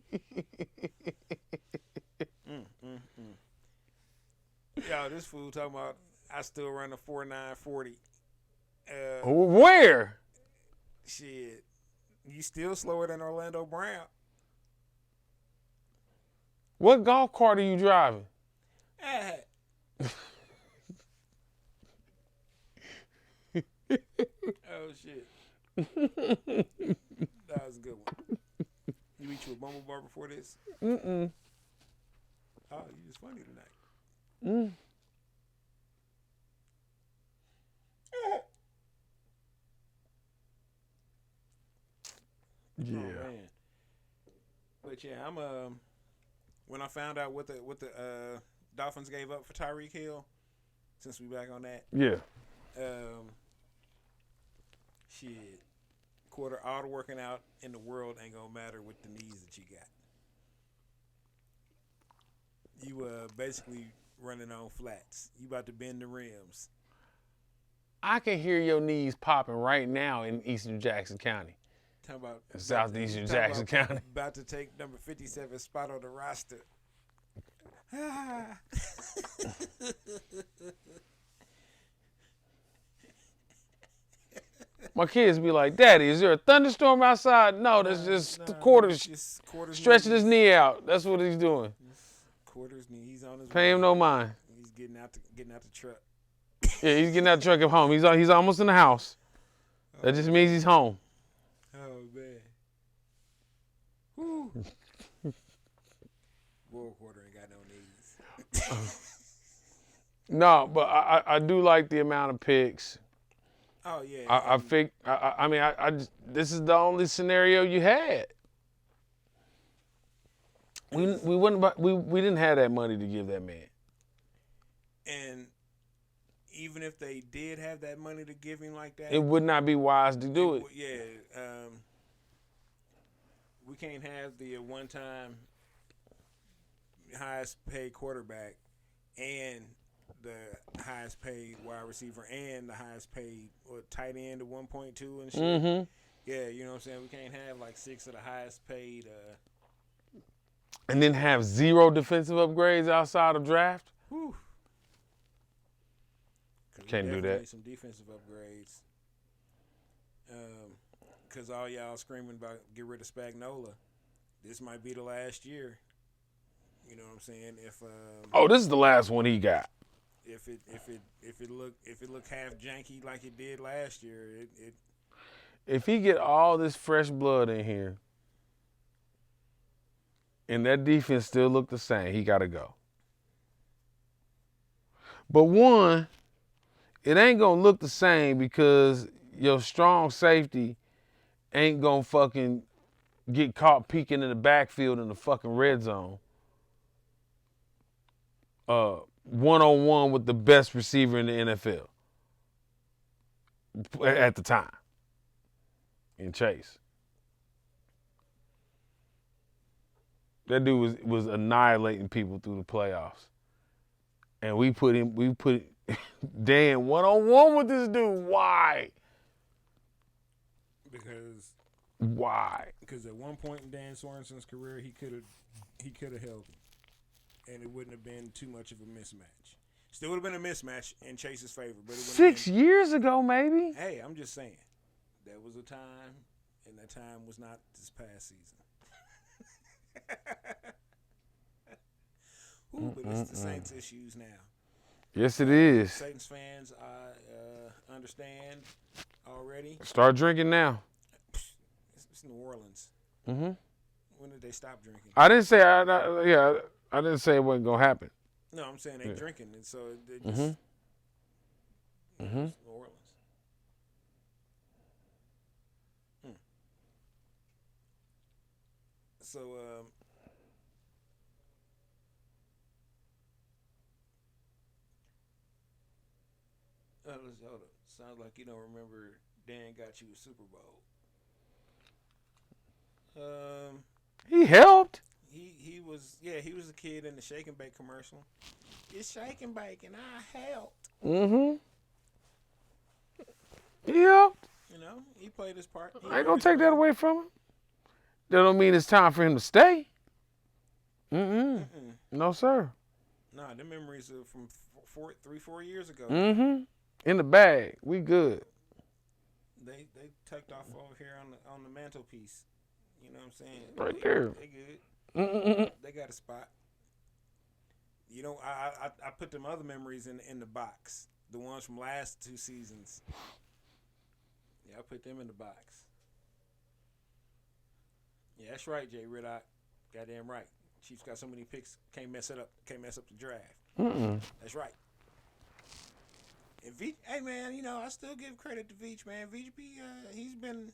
Yo, this fool talking about I still run a 4.940. Where? Shit. You still slower than Orlando Brown. What golf cart are you driving? Ah. Oh shit. That was a good one. You eat you a Bumble Bar before this? Mm-mm. Oh, you just funny tonight. Mm. Yeah. Oh man. But yeah, I'm when I found out what the Dolphins gave up for Tyreek Hill, since we back on that, Yeah. shit. Quarter all the working out in the world ain't gonna matter with the knees that you got. You basically running on flats. You about to bend the rims. I can hear your knees popping right now in Eastern Jackson County. Talking about Southeastern Jackson County. About to take number 57 spot on the roster. My kids be like, Daddy, is there a thunderstorm outside? No, that's just quarters stretching his knee out. That's what he's doing. Quarters knee. He's on his Pay way. him no mind. He's getting out the truck. Yeah, he's getting out the truck at home. He's almost in the house. That just means he's home. Oh man. Whew. World quarter ain't got no knees. No, but I do like the amount of picks. Oh yeah. I mean, this is the only scenario you had. We didn't have that money to give that man. And even if they did have that money to give him like that, It would not be wise to do it. Yeah. We can't have the one-time highest paid quarterback and the highest paid wide receiver and the highest paid tight end at 1.2 and shit. Mm-hmm. Yeah, you know what I'm saying? We can't have like 6 of the highest paid. And then have 0 defensive upgrades outside of draft? Whew. Can't do that. Some defensive upgrades. Because all y'all screaming about get rid of Spagnuolo. This might be the last year. You know what I'm saying? Oh, this is the last one he got. If it look half janky like it did last year, it If he get all this fresh blood in here, and that defense still look the same, he got to go. But one, it ain't gonna look the same because your strong safety ain't gonna fucking get caught peeking in the backfield in the fucking red zone. One-on-one with the best receiver in the NFL at the time, in Chase. That dude was annihilating people through the playoffs. And we put Dan one-on-one with this dude. Why? Why? Because at one point in Dan Sorensen's career, he could have held him, and it wouldn't have been too much of a mismatch. Still would have been a mismatch in Chase's favor, but it 6 years ago, maybe. Hey, I'm just saying, there was a time, and that time was not this past season. Ooh, but it's the Saints' issues now. Yes, it is. Saints fans, understand already. Start drinking now. It's New Orleans. Mm-hmm. When did they stop drinking? I didn't say. I didn't say it wasn't gonna happen. No, I'm saying they're drinking, and so they just. Mm-hmm. It's New Orleans. So hold up. Sounds like you don't remember Dan got you a Super Bowl. He helped. He was a kid in the Shake and Bake commercial. It's Shake and Bake and I helped. Mm-hmm. He helped. You know, he played his part. I ain't gonna take that away from him. That don't mean it's time for him to stay. No, sir. Nah, the memories are from 4 years ago. In the bag. We good. They tucked off over here on the mantelpiece. You know what I'm saying? Right there. They good. Mm-mm-mm. They got a spot. You know, I put them other memories in the box. The ones from last 2 seasons. Yeah, I put them in the box. Yeah, that's right, Jay Riddock. Goddamn right. Chiefs got so many picks, can't mess it up. Can't mess up the draft. Mm-mm. That's right. And Veach, hey man, you know I still give credit to Veach, man. Veach he's been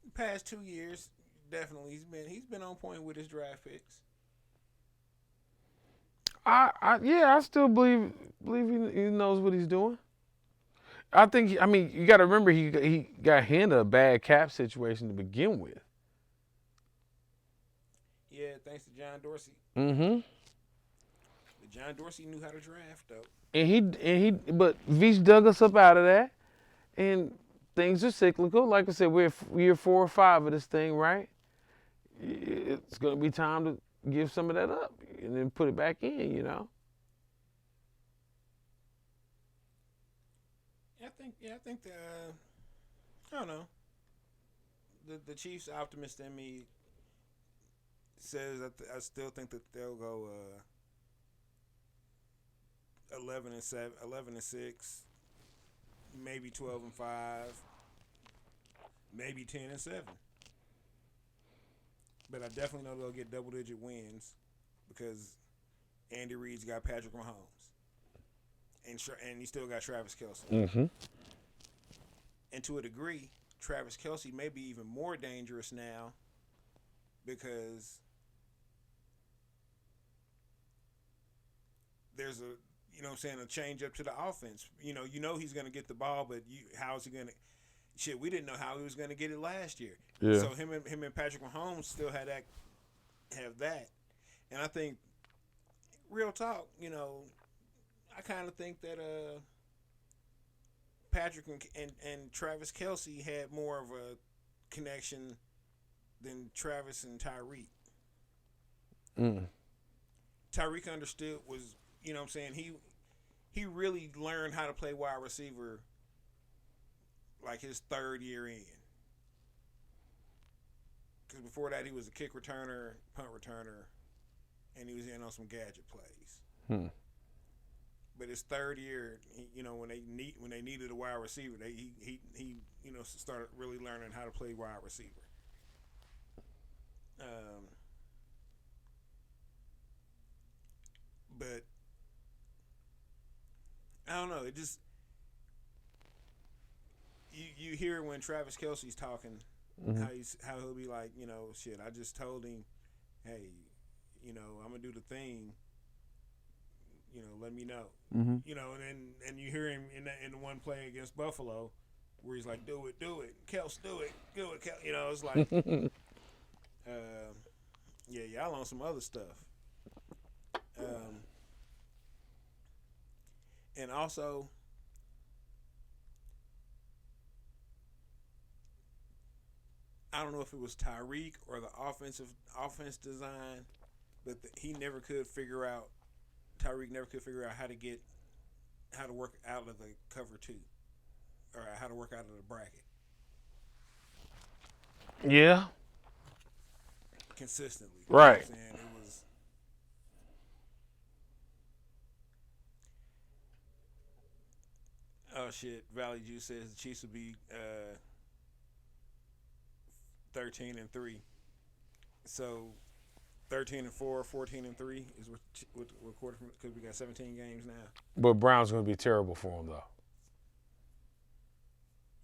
the past 2 years definitely he's been on point with his draft picks. I still believe he knows what he's doing. I think. I mean, you got to remember he got handed a bad cap situation to begin with. Yeah, thanks to John Dorsey. Mm-hmm. But John Dorsey knew how to draft though. But Veach dug us up out of that, and things are cyclical. Like I said, we're year 4 or 5 of this thing, right? It's gonna be time to give some of that up and then put it back in. You know. I think the I don't know. The Chiefs optimist in me says I still think that they'll go 11-7, 11-6, maybe 12-5, maybe 10-7. But I definitely know they'll get double-digit wins because Andy Reid's got Patrick Mahomes, and he still got Travis Kelce. Mm-hmm. And to a degree, Travis Kelce may be even more dangerous now because there's a change up to the offense. You know he's going to get the ball, but how is he going to? Shit, we didn't know how he was going to get it last year. Yeah. So him and Patrick Mahomes still have that, and I think, real talk, I kind of think that Patrick and Travis Kelce had more of a connection than Travis and Tyreek. Mm. Tyreek understood was, what I'm saying, he really learned how to play wide receiver like his 3rd year in. Because before that he was a kick returner, punt returner, and he was in on some gadget plays. Hmm. But his 3rd year, when they needed a wide receiver, he started really learning how to play wide receiver. But I don't know. It just you hear when Travis Kelce's talking, Mm-hmm. how he'll be like, shit. I just told him, hey, I'm gonna do the thing. Let me know. Mm-hmm. And you hear him in the one play against Buffalo, where he's like, do it, Kels, do it, Kels. It's like, yeah, y'all on some other stuff. And also, I don't know if it was Tyreek or the offense design, but Tyreek never could figure out how to work out of the cover 2, or how to work out of the bracket. Yeah. Consistently. Right. You know what I'm saying? It was. Oh shit! Valley Juice says the Chiefs will be 13-3. So 13-4, 14-3 is what quarter, because we got 17 games now. But Brown's going to be terrible for him, though.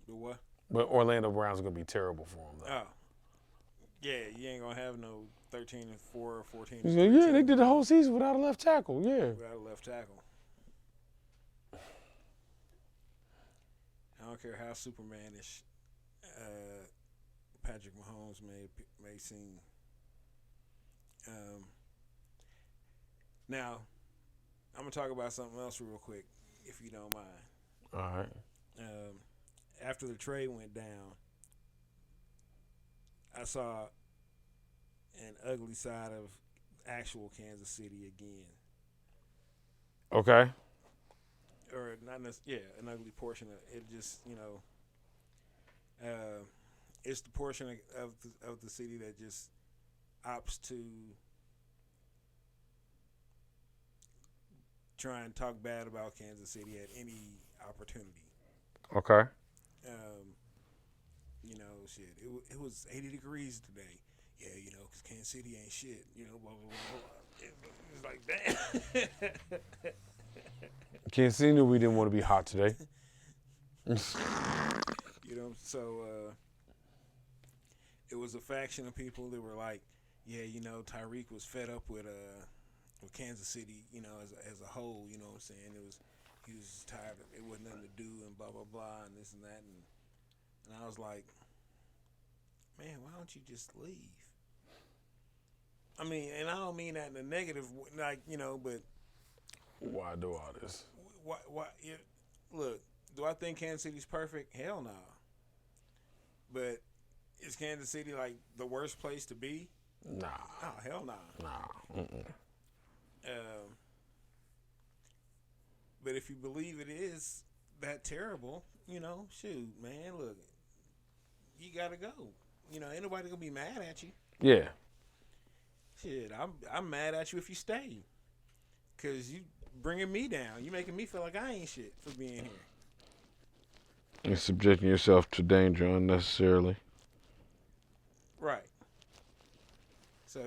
The what? But Orlando Brown's going to be terrible for him, though. Oh. Yeah, you ain't going to have no 13-4 or 14-3. Yeah, they did the whole season without a left tackle, yeah. Without a left tackle. I don't care how Supermanish Patrick Mahomes may seem. Now, I'm going to talk about something else real quick, if you don't mind. All right. After the trade went down, I saw an ugly side of actual Kansas City again. Okay. or not necessarily, an ugly portion of it. Just it's the portion of the city that just opts to try and talk bad about Kansas City at any opportunity. Okay. Shit. It was 80 degrees today. Yeah, because Kansas City ain't shit. Blah blah blah. It's like, damn. Kansas City knew we didn't want to be hot today. So it was a faction of people that were like, yeah, Tyreek was fed up with Kansas City, as a whole. You know what I'm saying? He was tired of it. Wasn't nothing to do and blah blah blah and this and that and I was like, man, why don't you just leave? I mean, and I don't mean that in a negative, but Why do all this? why? Look, do I think Kansas City's perfect? Hell no. But is Kansas City like the worst place to be? Nah. Oh, hell no. Nah. But if you believe it is that terrible, shoot, man, look, you gotta go. Ain't nobody gonna be mad at you. Yeah. Shit, I'm mad at you if you stay, cause you bringing me down. You making me feel like I ain't shit for being here. You're subjecting yourself to danger unnecessarily. Right. So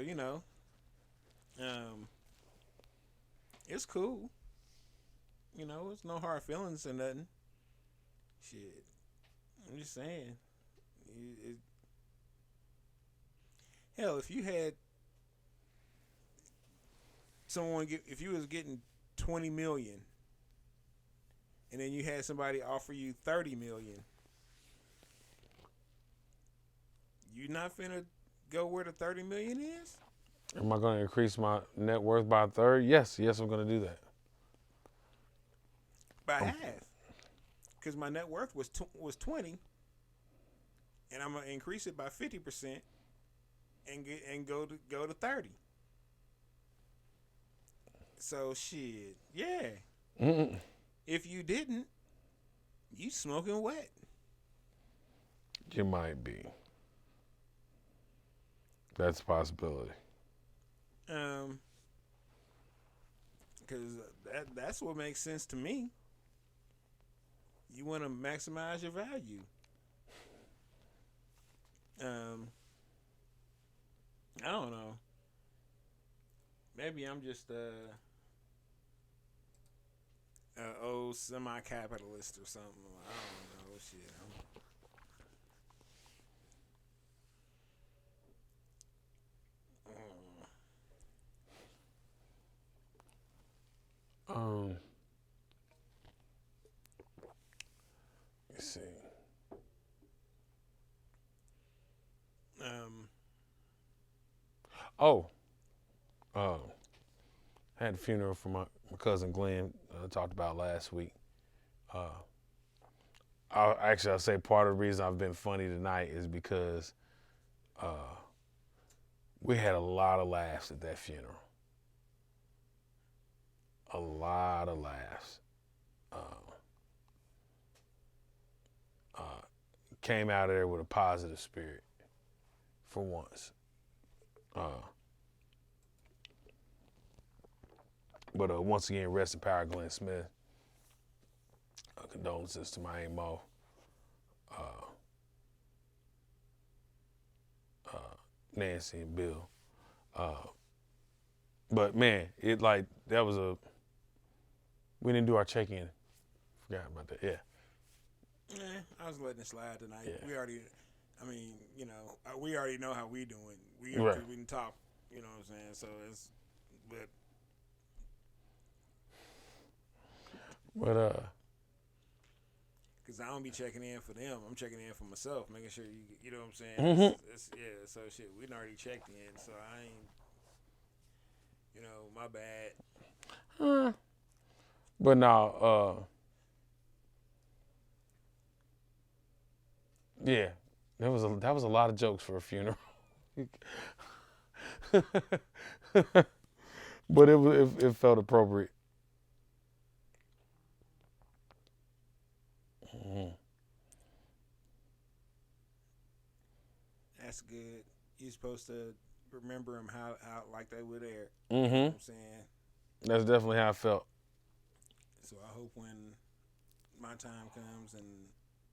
it's cool. It's no hard feelings or nothing. Shit, I'm just saying. Hell, if you had if you was getting 20 million, and then you had somebody offer you 30 million, you not finna go where the 30 million is? Am I going to increase my net worth by a third? Yes, I'm going to do that. By half, because my net worth was 20, and I'm gonna increase it by 50% and go to 30. So shit, yeah. Mm-mm. If you didn't, you smoking wet. You might be. That's a possibility. Because that's what makes sense to me. You want to maximize your value. I don't know. Maybe I'm just old semi-capitalist or something. I don't know. Shit. Let's see. Had a funeral for my cousin Glenn. Talked about last week. I'll say part of the reason I've been funny tonight is because we had a lot of laughs at that funeral. A lot of laughs. Came out of there with a positive spirit for once. But once again, rest in power, Glenn Smith. Condolences to my Aunt Mo. Nancy and Bill. But man, we didn't do our check-in. Forgot about that, yeah. I was letting it slide tonight. Yeah. We already know how we doing. We didn't talk, you know what I'm saying? So But because I don't be checking in for them. I'm checking in for myself, making sure you know what I'm saying? Mm-hmm. So shit, we done already checked in, so I ain't, my bad. But now, yeah, that was a lot of jokes for a funeral. But it felt appropriate. That's good. You're supposed to remember them how like they were there. You know Mm-hmm. what I'm saying? That's definitely how I felt. So I hope when my time comes and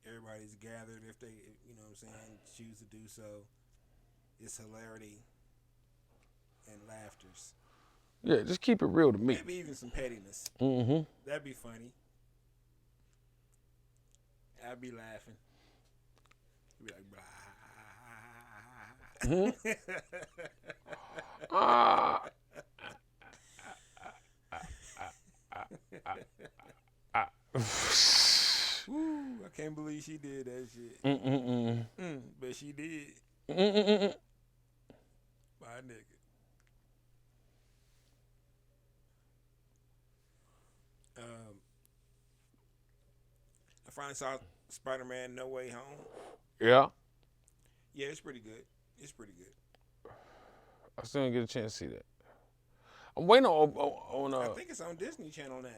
everybody's gathered, if they, you know what I'm saying, choose to do so, it's hilarity and laughters. Yeah, just keep it real to me. Maybe even some pettiness. Mm-hmm. That'd be funny. I'd be laughing. Be like, blah. Mm-hmm. Ah. Woo, I can't believe she did that shit. Mm-mm-mm. But she did. Mm-mm-mm. My nigga. I finally saw Spider-Man No Way Home. Yeah, Yeah, it's pretty good. It's pretty good. I still didn't get a chance to see that. I'm waiting on I think it's on Disney Channel now.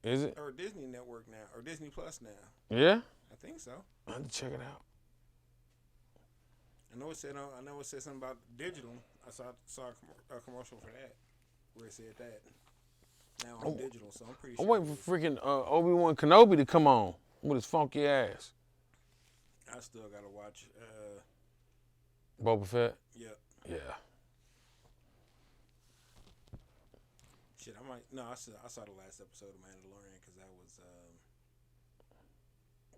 Is it? Or Disney Network now. Or Disney Plus now. Yeah, I think so. I have to check it out. I know it said something about digital. I saw a commercial for that where it said that. Now on digital, so I'm pretty sure. I'm waiting for freaking Obi-Wan Kenobi to come on with his funky ass. I still gotta watch. Boba Fett. Yeah. Yeah. Shit, I might. No, I saw the last episode of Mandalorian because that was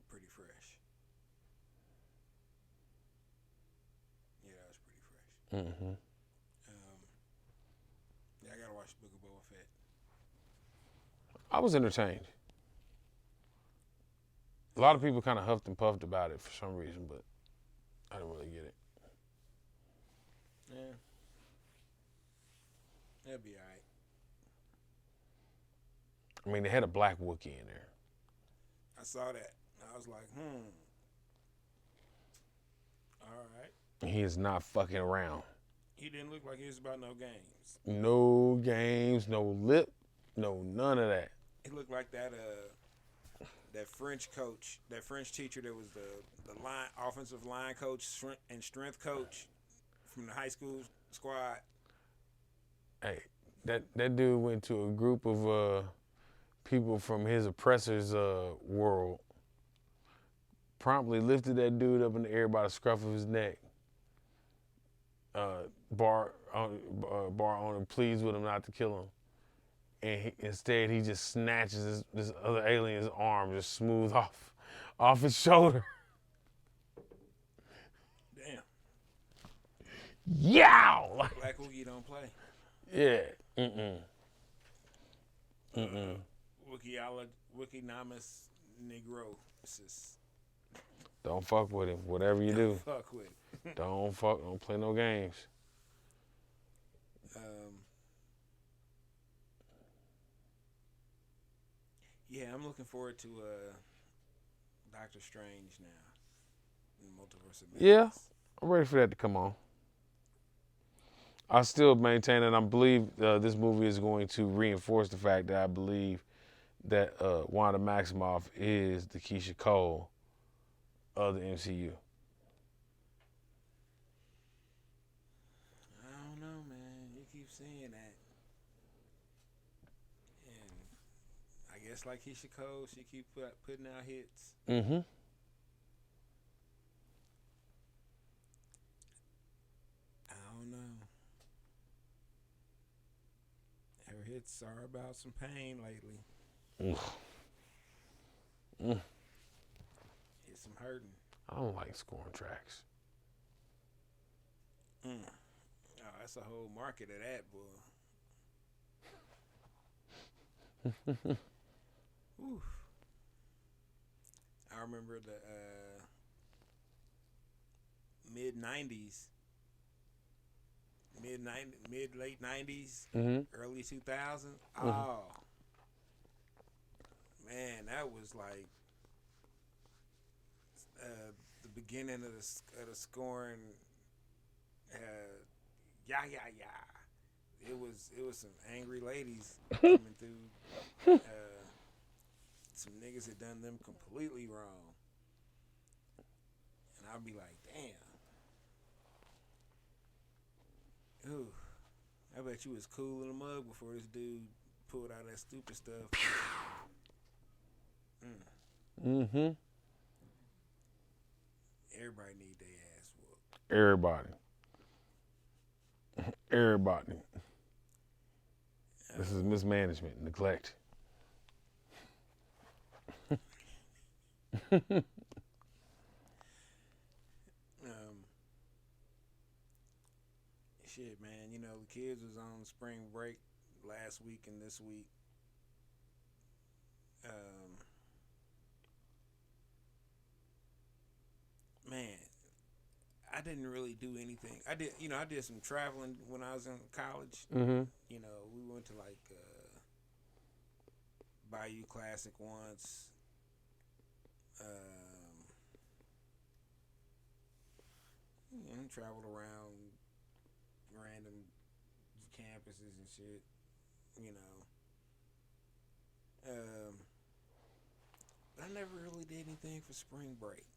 pretty fresh. Yeah, that was pretty fresh. Mm-hmm. Yeah, I gotta watch Book of Boba Fett. I was entertained. A lot of people kind of huffed and puffed about it for some reason, but I didn't really get it. Yeah, that'd be alright. I mean, they had a black Wookiee in there. I saw that. I was like, all right. He is not fucking around. He didn't look like he was about no games. No games, no lip, no none of that. He looked like that French coach, that French teacher that was the offensive line coach and strength coach from the high school squad. Hey, that dude went to a group of people from his oppressor's world, promptly lifted that dude up in the air by the scruff of his neck. Bar owner pleads with him not to kill him. And instead he just snatches this other alien's arm just smooth off his shoulder. Damn. Yow! Black Wookiee don't play. Yeah. Wookiee-namas Negro. Don't fuck with him. Whatever you do. Fuck with him. Don't play no games. Yeah, I'm looking forward to Doctor Strange now. In Multiverse of Madness. Yeah, I'm ready for that to come on. I still maintain and I believe this movie is going to reinforce the fact that I believe that Wanda Maximoff is the Keisha Cole of the MCU. I don't know, man. You keep saying that. And I guess like Keisha Cole, she keep putting out hits. Mm-hmm. I don't know. Her hits are about some pain lately. It's some hurting. I don't like scoring tracks. Oh, that's a whole market of that, boy. Oof. I remember the mid-90s, mid-late 90s, early 2000s. Oh, man, that was like the beginning of the scoring. Yeah. It was some angry ladies coming through some niggas had done them completely wrong. And I'll be like, damn. Ooh. I bet you was cool in the mug before this dude pulled out that stupid stuff. Mm-hmm. Everybody need their ass whooped. Everybody. Everybody. This is mismanagement, neglect. Shit, man. You know, the kids was on spring break last week and this week. Man, I didn't really do anything. I did some traveling when I was in college. Mm-hmm. You know, we went to like Bayou Classic once. Traveled around random campuses and shit. You know, I never really did anything for spring break.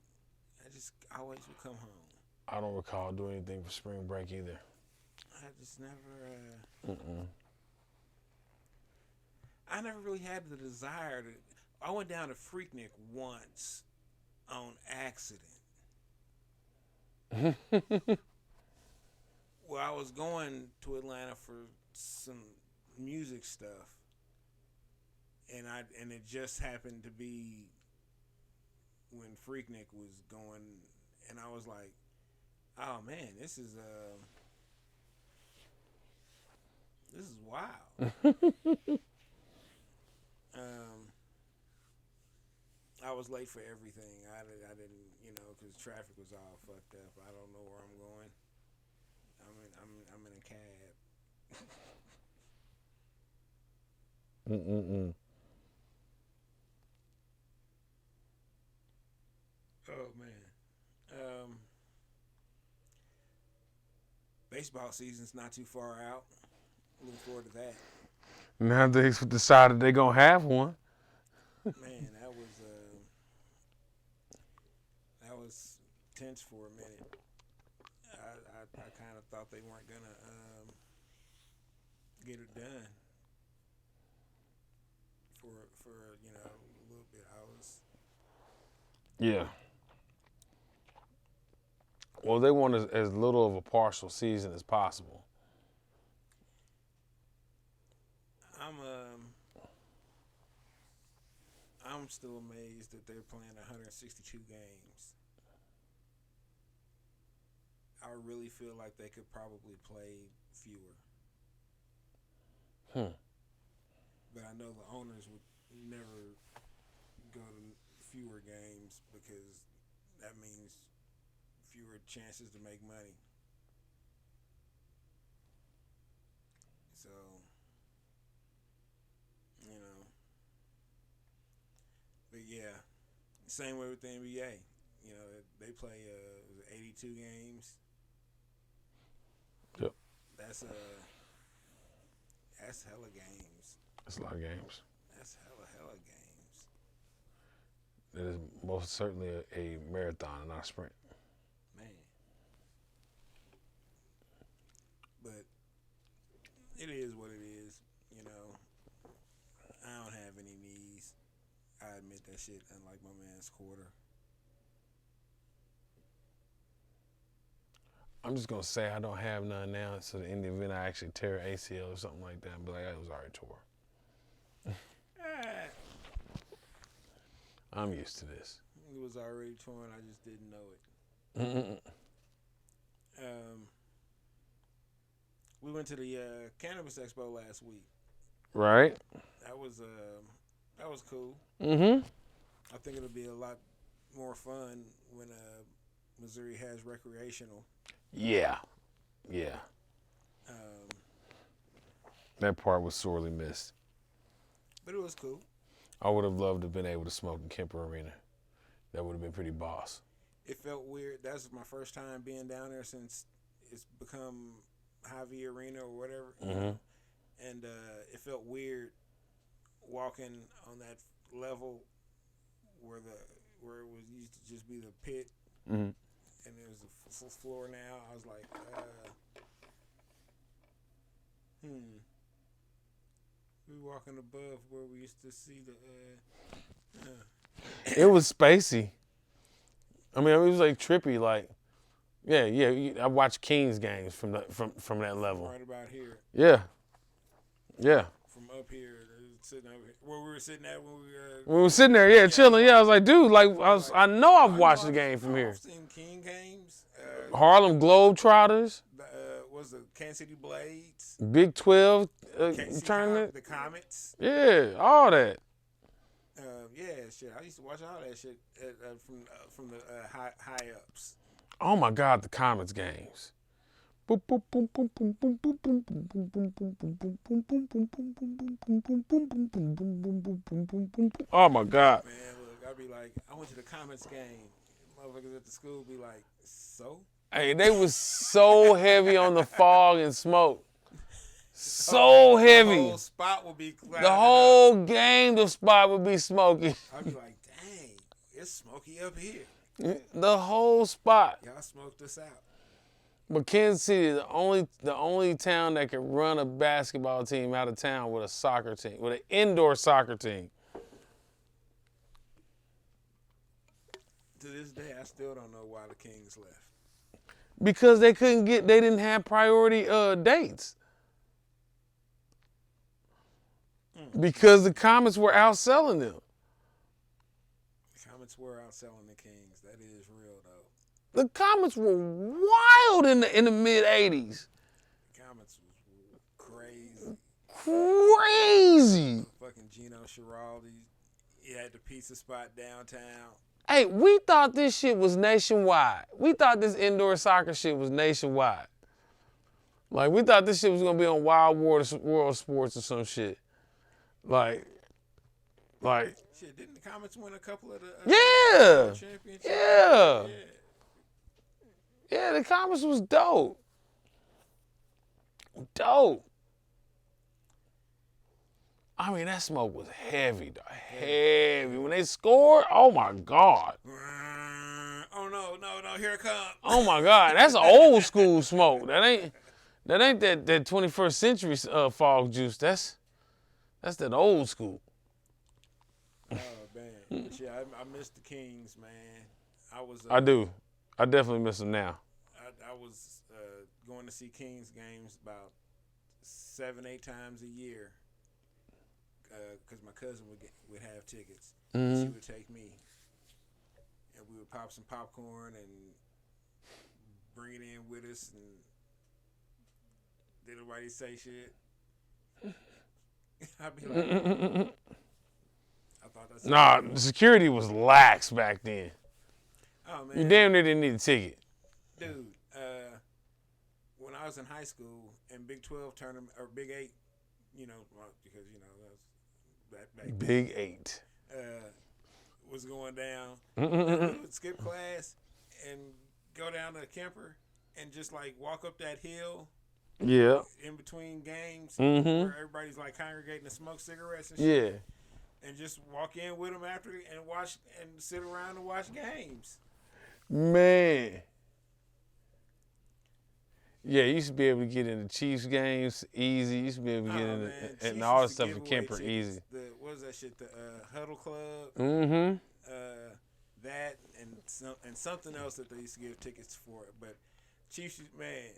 I just always would come home. I don't recall doing anything for spring break either. I just never. Mm-mm. I never really had the desire to. I went down to Freaknik once on accident. Well, I was going to Atlanta for some music stuff, and it just happened to be when Freaknik was going, and I was like, "Oh man, this is wild." I was late for everything. I didn't, because traffic was all fucked up. I don't know where I'm going. I'm in a cab. Mm-mm-mm. Oh man. Baseball season's not too far out. Looking forward to that. Now they decided they're gonna have one. Man, that was tense for a minute. I kind of thought they weren't gonna get it done for a little bit. Yeah. Well, they want as little of a partial season as possible. I'm still amazed that they're playing 162 games. I really feel like they could probably play fewer. But I know the owners would never go to fewer games because that means fewer chances to make money. So, but yeah, same way with the NBA. They play 82 games. Yep. That's hella games. That's a lot of games. That's hella games. It is most certainly a marathon and not a sprint. Man. But it is what it is, I don't have any knees. I admit that shit, unlike my man's quarter. I'm just gonna say I don't have none now, so in the event I actually tear ACL or something like that, I'll be like, it was already tore. I'm used to this. It was already torn. I just didn't know it. We went to the Cannabis Expo last week. Right. That was cool. Mm-hmm. I think it'll be a lot more fun when Missouri has recreational. Yeah. Yeah. That part was sorely missed. But it was cool. I would have loved to have been able to smoke in Kemper Arena. That would have been pretty boss. It felt weird. That's my first time being down there since it's become Hy-Vee Arena or whatever. And it felt weird walking on that level where it was used to just be the pit, Mm-hmm. and there's a full floor now. I was like, We walking above where we used to see the. It was spacey. I mean, it was like trippy. Like, yeah. I watched Kings games from that level. Right about here. Yeah. From up here, sitting over here, where we were sitting at when we were sitting there, chilling. Yeah, I was like, dude, I know I've watched the game from here. I've seen King games. Harlem Globetrotters. Was the Kansas City Blades? Big 12 tournament. The Comets. Yeah, all that. Shit. I used to watch all that shit from the high ups. Oh my God, the Comets games. Oh my God. Man, look, I'd be like, I went to the Comets game. Motherfuckers at the school be like, so? Hey, they was so heavy on the fog and smoke. So heavy. The whole spot would be the whole game, the spot would be smoky. I'd be like, dang, it's smoky up here. The whole spot. Y'all smoked us out. But Kansas City is the only town that can run a basketball team out of town with a soccer team, with an indoor soccer team. To this day, I still don't know why the Kings left. Because they didn't have priority dates. Because the Comets were outselling them. The Comets were outselling the Kings. That is real, though. The Comets were wild in the mid-'80s. The Comets was crazy. Crazy. Fucking Gino Schiraldi. He had the pizza spot downtown. Hey, we thought this shit was nationwide. We thought this indoor soccer shit was nationwide. Like, we thought this shit was going to be on Wild World Sports or some shit. Like. Shit, didn't the Comets win a couple of the championships? Yeah. Yeah, the Comets was dope. I mean, that smoke was heavy, though. Heavy. When they scored, oh my God. Oh no, here it comes. Oh my God, that's old school smoke. That ain't that 21st century fog juice. That's that old school. Oh man, but yeah, I miss the Kings, man. I do. I definitely miss them now. I was going to see Kings games about 7-8 times a year. Because my cousin would have tickets. Mm-hmm. She would take me. And we would pop some popcorn and bring it in with us. And did nobody say shit? I'd be like, I thought that's... Nah, the security was lax back then. Oh, man. You damn near didn't need a ticket. Dude, when I was in high school and Big 12 tournament, or Big 8, because, back Big 8. Was going down. We would skip class and go down to Kemper and just like walk up that hill. Yeah. In between games, Mm-hmm. where everybody's like congregating to smoke cigarettes and shit. Yeah. And just walk in with them after and watch and sit around and watch games. Man. Yeah, you used to be able to get into Chiefs games easy. You used to be able to get into and all that stuff in Kemper easy. What was that shit? The Huddle Club. Mm-hmm. That and something else that they used to give tickets for. But Chiefs, man,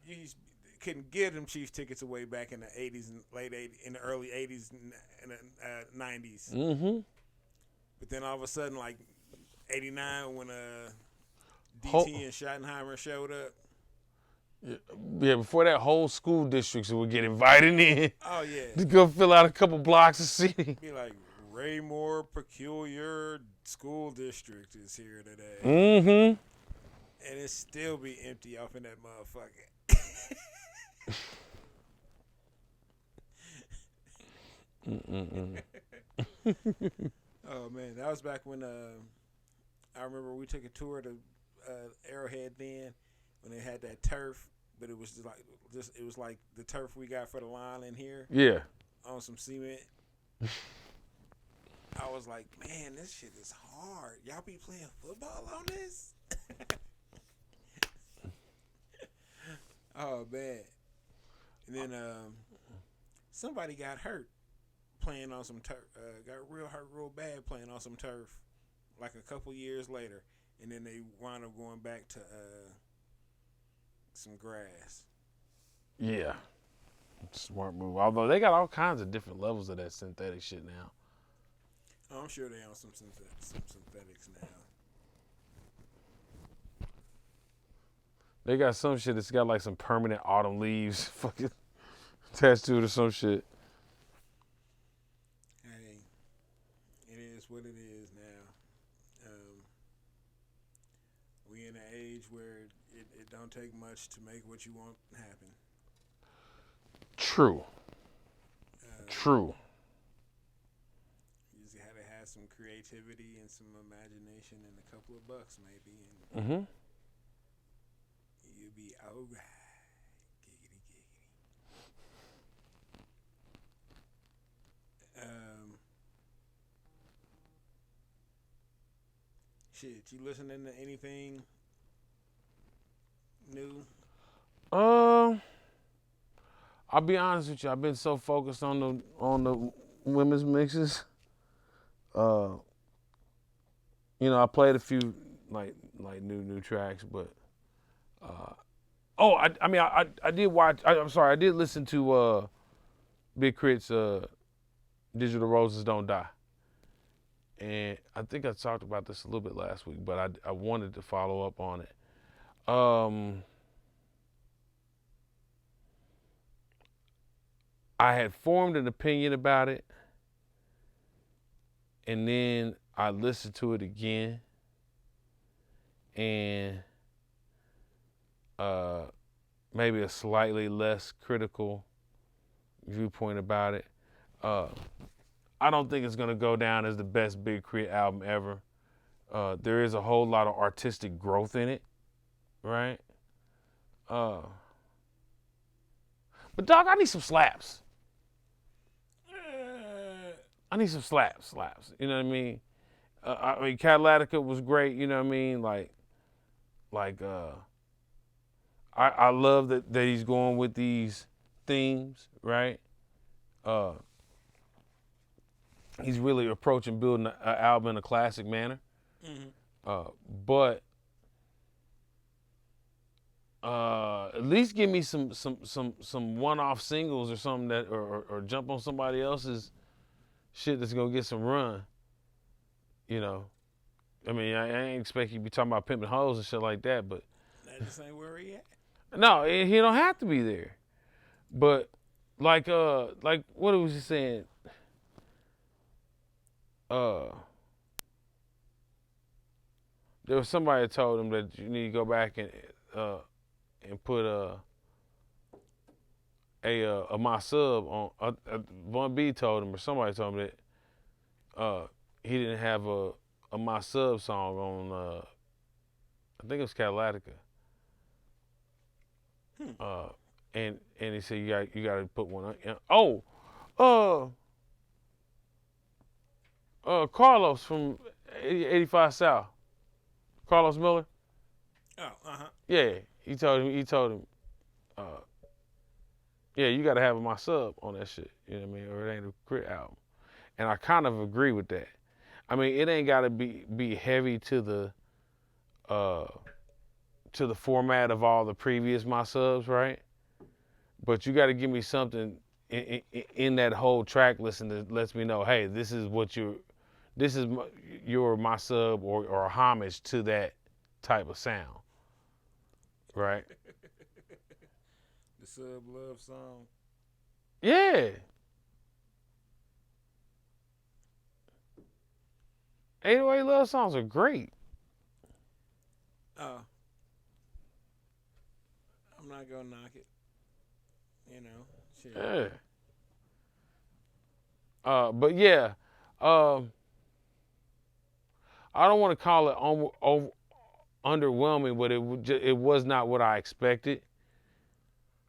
you couldn't give them Chiefs tickets away back in the 80s and in the early 80s and the 90s. Mm-hmm. But then all of a sudden, like 89, when DT and Schottenheimer showed up. Yeah, before that, whole school districts would get invited in. Oh, yeah. To go fill out a couple blocks of city. Be like, Raymore Peculiar School District is here today. Mm-hmm. And it still be empty off in that motherfucker. Oh, man. That was back when I remember we took a tour to Arrowhead then when they had that turf. But it was it was like the turf we got for the line in here. Yeah. On some cement. I was like, man, this shit is hard. Y'all be playing football on this? Oh man. And then somebody got hurt playing on some turf. Got real hurt, real bad playing on some turf. Like a couple years later, and then they wound up going back to some grass. Yeah, smart move. Although they got all kinds of different levels of that synthetic shit now. Oh, I'm sure they on some synthetics now. They got some shit that's got like some permanent autumn leaves fucking attached to it or some shit. Hey, it is what it is now. We in an age where it don't take much to make what you want happen. True. True. You just gotta have some creativity and some imagination and a couple of bucks maybe, and Mm-hmm. you'll be alright. Giggity giggity. Shit, you listening to anything new? I'll be honest with you. I've been so focused on the women's mixes. You know, I played a few like new tracks, but I did watch. I'm sorry, I did listen to Big Crit's Digital Roses Don't Die, and I think I talked about this a little bit last week, but I wanted to follow up on it. I had formed an opinion about it, and then I listened to it again, and maybe a slightly less critical viewpoint about it. I don't think it's gonna go down as the best Big Crit album ever. There is a whole lot of artistic growth in it, right? But dog, I need some slaps. I need some slaps. You know what I mean? I mean, Catalytica was great. You know what I mean? I love that he's going with these themes, right? He's really approaching building an album in a classic manner. Mm-hmm. But at least give me some one-off singles or something that or jump on somebody else's shit that's gonna get some run. You know, I mean, I ain't expect you to be talking about pimping hoes and shit like that, but That just ain't where he at. no, he don't have to be there. But like what was he saying? There was somebody that told him that you need to go back and put a my sub on. Von B told him, or somebody told him that he didn't have a my sub song on. I think it was Catalytica. And he said you got to put one on. Carlos from 85 South. Carlos Miller. Oh, uh-huh. Yeah, he told him, yeah, you got to have my sub on that shit. You know what I mean? Or it ain't a Crit album. And I kind of agree with that. I mean, it ain't got to be heavy to the format of all the previous my subs, right? But you got to give me something in that whole track listen that lets me know, hey, this is your my sub or homage to that type of sound, right? The sub love song. Yeah. 808 love songs are great. Oh, I'm not gonna knock it. You know, shit. Yeah. But yeah, I don't want to call it underwhelming, but it was not what I expected.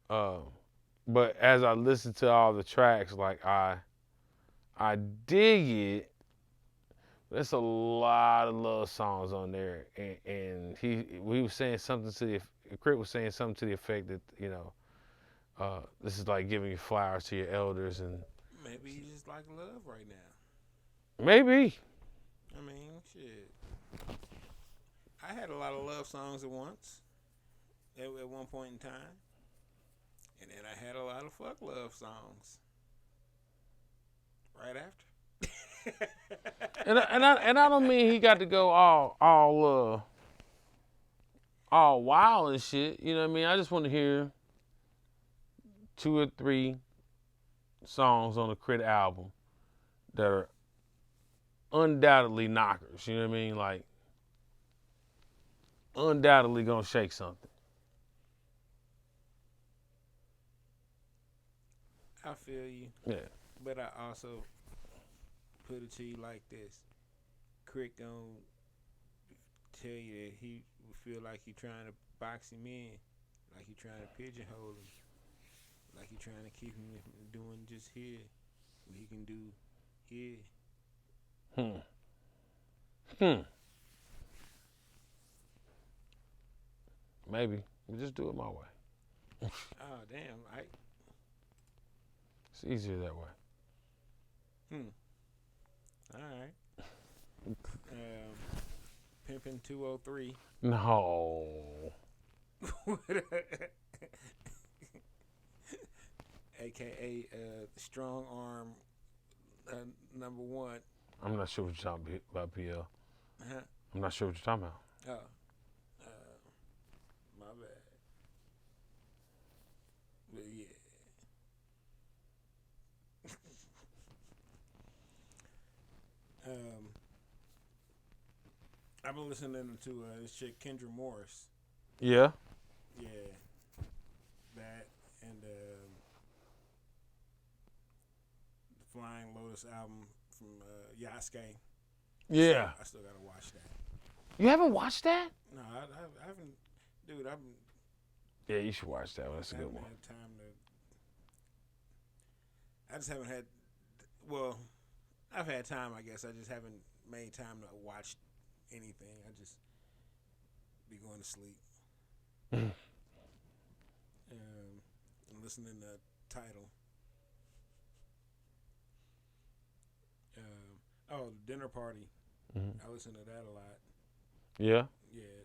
But as I listened to all the tracks, like I dig it, There's a lot of love songs on there, and we was saying something to the Crit was saying something to the effect that this is like giving flowers to your elders, and Maybe he just like love right now. maybe. I mean, shit. I had a lot of love songs at once, at one point in time, and then I had a lot of fuck love songs right after. And I don't mean he got to go all wild and shit. You know what I mean? I just want to hear 2 or 3 songs on the Crit album that are undoubtedly knockers. You know what I mean? Like undoubtedly gonna shake something. I feel you. Yeah. But I also put it to you like this. Crick gonna tell you that he feel like you trying to box him in, like you trying to pigeonhole him, like you trying to keep him from doing just here what he can do here. Maybe. We just do it my way. Oh damn! It's easier that way. All right. Pimpin' 203. No. AKA Strong Arm number 1. I'm not sure what you're talking about, PL. Huh? I'm not sure what you're talking about. Oh. My bad. But yeah. I've been listening to this chick Kendra Morris. Yeah. Yeah, that and the Flying Lotus album from Yasuke. Yeah. I still gotta watch that. You haven't watched that? No, I haven't, dude. Yeah, you should watch that one. That's a good haven't one. had time to. I just haven't had. Well, I've had time, I guess. I just haven't made time to watch anything. I just be going to sleep. And listening to Title. The Dinner Party. Mm-hmm. I listen to that a lot. Yeah. Yeah,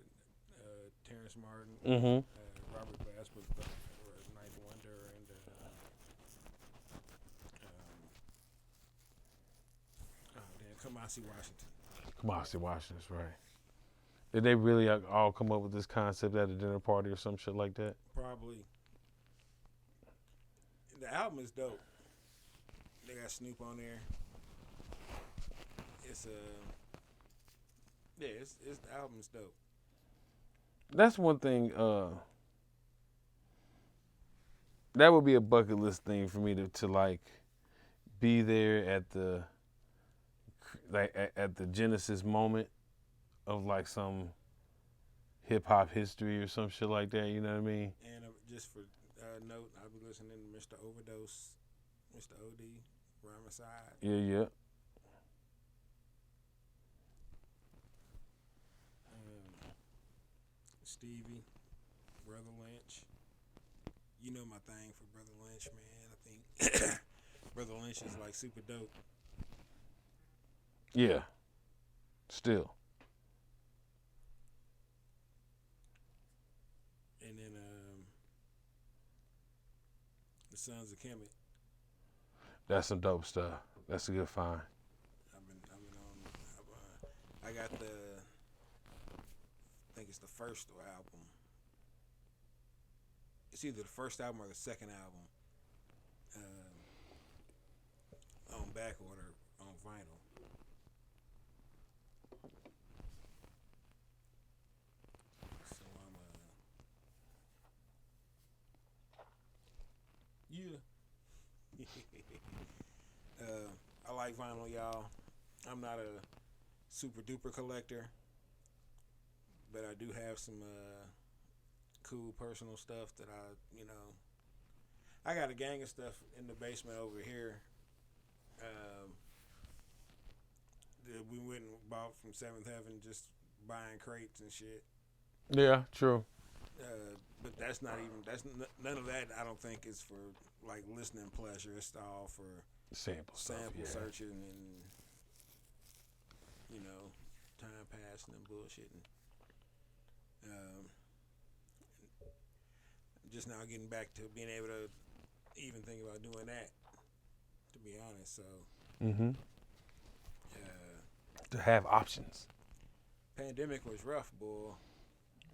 Terrence Martin, Mm-hmm. Robert Bass with Ninth Wonder, and Kamasi Washington. Kamasi Washington's right. Did they really all come up with this concept at a dinner party or some shit like that? Probably. The album is dope. They got Snoop on there. It's the album is dope. That's one thing. That would be a bucket list thing for me to like be there at the at the genesis moment of like some hip hop history or some shit like that. You know what I mean? And just for note, I'll be listening to Mr. Overdose, Mr. OD, Rhyme-A-Side. Yeah. Stevie, Brother Lynch. You know my thing for Brother Lynch, man. I think Brother Lynch is like super dope. Yeah. Still. And then the Sons of Kemet. That's some dope stuff. That's a good find. I've been on. I got the. I think it's the first album. It's either the first album or the second album. On back order on vinyl. So I'm I like vinyl, y'all. I'm not a super duper collector, but I do have some cool personal stuff that I got a gang of stuff in the basement over here we went and bought from Seventh Heaven, just buying crates and shit. Yeah, true. But that's not even none of that. I don't think is for like listening pleasure. It's all for Sample searching and time passing and bullshitting. Just now getting back to being able to even think about doing that. To be honest, so. To have options. Pandemic was rough, boy.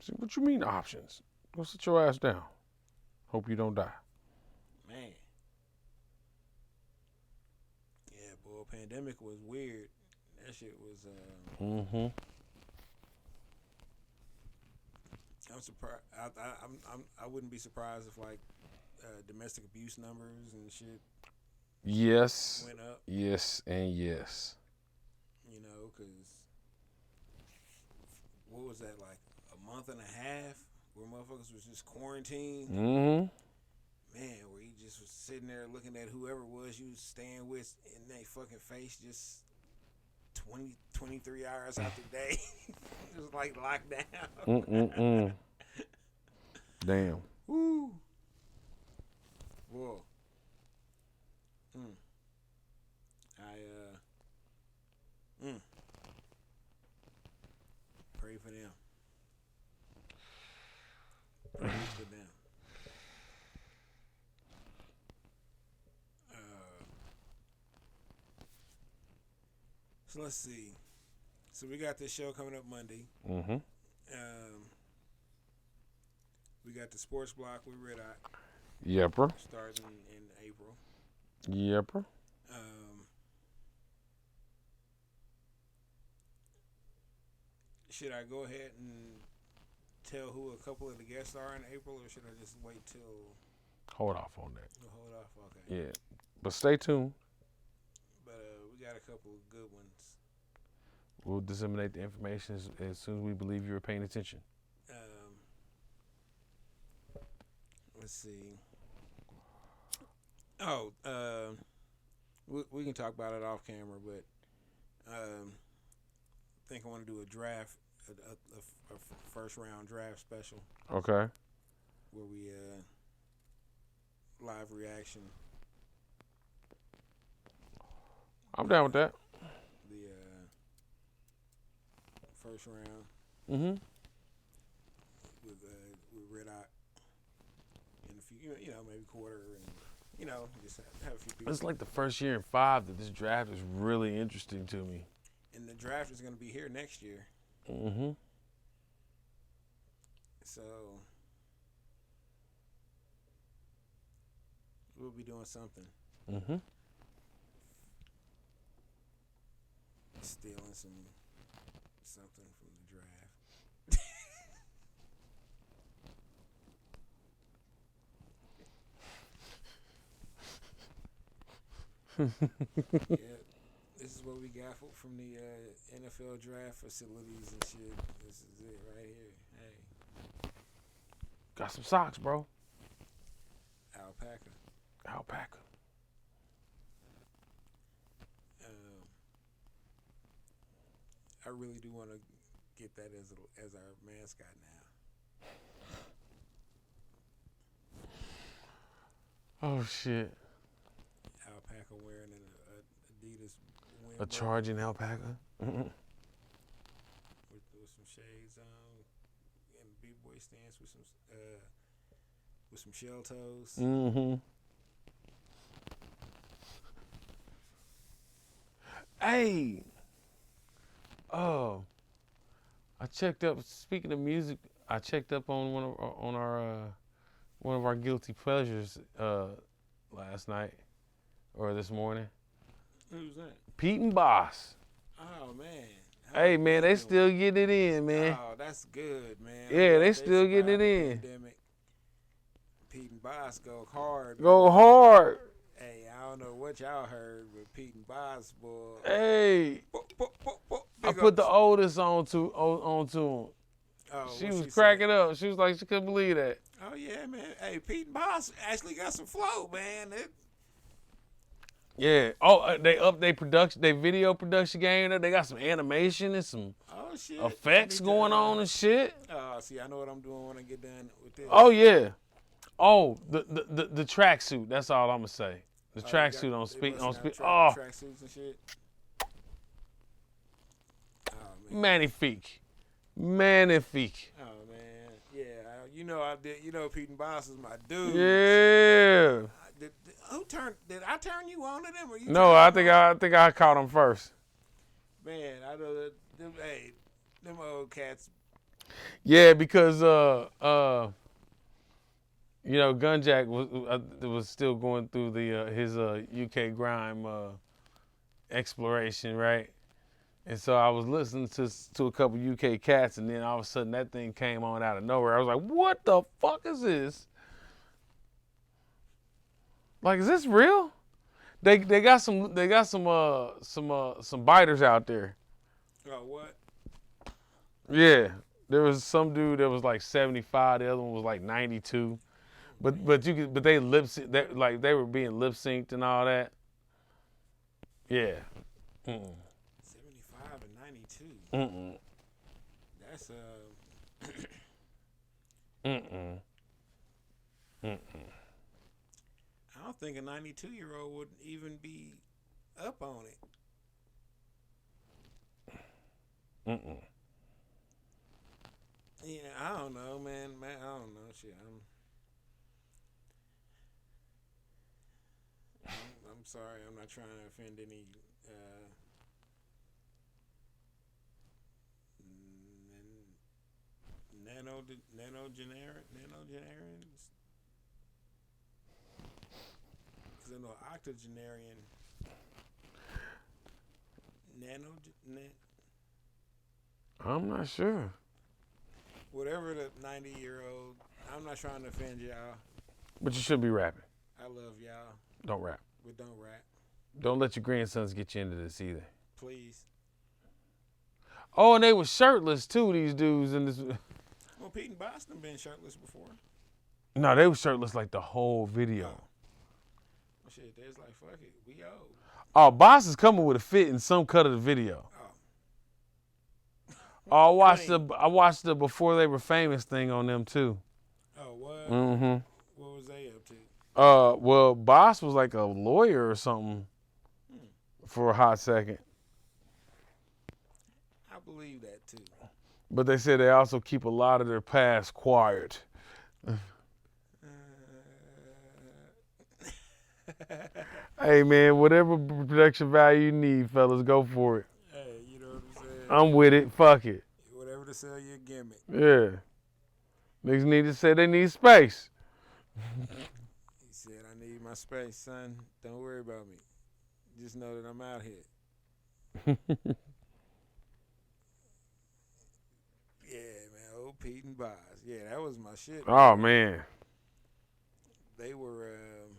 See, what you mean options? Go sit your ass down. Hope you don't die. Man. Yeah, boy, pandemic was weird. That shit was. I'm surprised. I wouldn't be surprised if like domestic abuse numbers and shit. Yes. Went up. Yes and yes. Because what was that, like a month and a half where motherfuckers was just quarantined? Man, where you just was sitting there looking at whoever it was you was staying with in their fucking face just 23 hours out the day. It was like lockdown. Damn. Woo. Whoa. Pray for them. Pray for them. So let's see. So we got this show coming up Monday. We got the sports block with Red Eye. Yepper. Starting in April. Yepper. Should I go ahead and tell who a couple of the guests are in April, or should I just wait till? Hold off on that. Hold off, okay. Yeah, but stay tuned. But we got a couple of good ones. We'll disseminate the information as soon as we believe you're paying attention. Let's see. We can talk about it off camera, but I think I want to do a draft, a first round draft special. Okay. Where we live reaction. I'm down with that. The first round. With Red Eye. And a few, maybe quarter, and just have a few people. It's like the first year in 5 that this draft is really interesting to me. And the draft is going to be here next year. So we'll be doing something. Stealing something from the draft. Yeah, this is what we got from the NFL draft facilities and shit. This is it right here. Hey. Got some socks, bro. Alpaca. I really do want to get that as our mascot now. Oh shit. Alpaca wearing an Adidas wind A charging alpaca. with some shades on and a b-boy stance with some shell toes. Hey. Oh. I checked up. Speaking of music, I checked up on one of our guilty pleasures last night or this morning. Who's that? Pete and Boss. Oh man. Hey man, they still getting it in, man. Oh, that's good, man. Yeah, they still getting it in. Pandemic. Pete and Boss go hard. Go hard. Hey, I don't know what y'all heard, but Pete and Boss, boy. Hey. I put the oldest on to him. Oh, she was cracking up. She was like, she couldn't believe that. Oh yeah, man. Hey, Pete and Boss actually got some flow, man. Yeah. Oh, they up their production, their video production game. They got some animation and some Oh shit! effects going on and shit. See, I know what I'm doing when I get done with this. Oh yeah. Oh, the tracksuit. That's all I'm gonna say. The tracksuit on speed. Oh, Tracksuits and shit. Oh man. magnifique. Magnifique. Oh man. Yeah. You know I did. You know Pete and Boss is my dude. Yeah. Did I turn you on to them or you? No, I think I caught them first. Man, I know that. Them old cats. Yeah, because you know, Gunjack was still going through his UK grime exploration, right? And so I was listening to a couple UK cats, and then all of a sudden that thing came on out of nowhere. I was like, "What the fuck is this? Like, is this real?" They got some biters out there. Oh what? Yeah, there was some dude that was like 75. The other one was like 92. But they they were being lip synced and all that. Yeah. 75 and 92. That's I don't think a 92-year-old would even be up on it. Yeah, I don't know, man. I don't know. Shit, I'm sorry. I'm not trying to offend any nanogenarians. Because I know octogenarian. I'm not sure. Whatever the 90-year-old. I'm not trying to offend y'all. But you should be rapping. I love y'all. Don't rap. But don't rap. Don't let your grandsons get you into this either. Please. Oh, and they were shirtless too, these dudes in this. Well, Pete and Boston been shirtless before. No, they were shirtless like the whole video. Well, shit, they was like, fuck it, we old. Oh, Boss is coming with a fit in some cut of the video. Oh, I watched the Before They Were Famous thing on them too. Oh, what? Mm-hmm. What was they up to? Well, Boss was like a lawyer or something for a hot second. I believe that too. But they said they also keep a lot of their past quiet. Hey man, whatever production value you need, fellas, go for it. Hey, you know what I'm saying? I'm with it. Fuck it. Whatever to sell your gimmick. Yeah. Niggas need to say they need space. He said, I need my space, son. Don't worry about me. Just know that I'm out here. Yeah, man. Old Pete and Boz. Yeah, that was my shit. Oh, man. They were...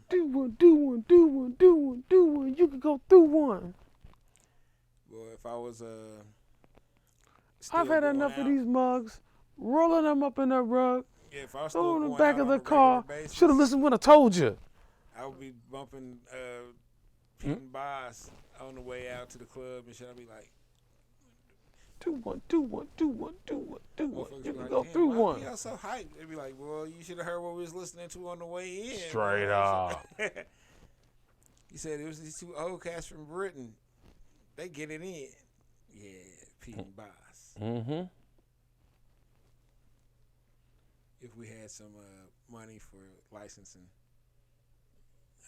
Do one. You can go through one. Boy, if I was... I've had enough of these mugs. Rolling them up in that rug. Yeah, if I was Throw still in the back of the car. basis, Should have listened when I told you. I would be bumping Pete and Boz on the way out to the club and shit. I'd be like... Do one. You can like, go through one. Y'all so hyped. They'd be like, well, you should have heard what we was listening to on the way in. Straight up. He said it was these two old cats from Britain. They get it in. Yeah, Pete and Boz. Mm-hmm. If we had some money for licensing,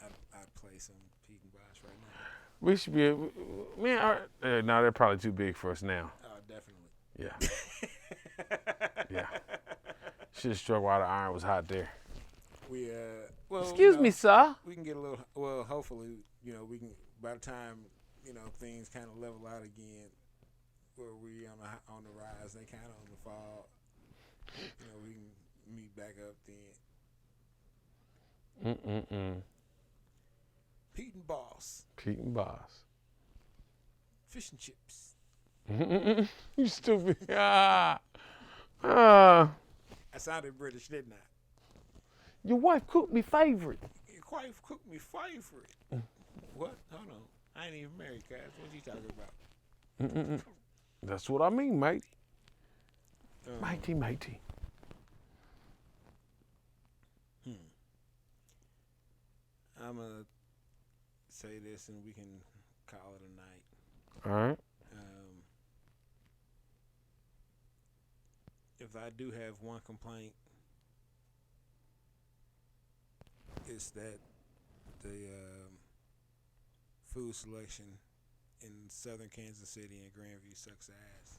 I'd play some Pete and Boz right now. We should be, man. No, they're probably too big for us now. Oh, definitely. Yeah. Yeah. Should have struck while the iron was hot there. We well. Excuse me, sir. We can get a little. Well, hopefully, we can. By the time things kind of level out again, where we on the rise, they kind of on the fall. We can meet back up then. Pete and Boss. Pete and Boss. Fish and chips. You stupid. I sounded British, didn't I? Your wife cooked me favorite. Your wife cooked me favorite. What? Hold on. I ain't even married, Cass. What you talking about? Mm-mm-mm. That's what I mean, mate. Um, Matey. I'm gonna say this, and we can call it a night. All right. Um, if I do have one complaint, it's that the food selection in southern Kansas City and Grandview sucks ass.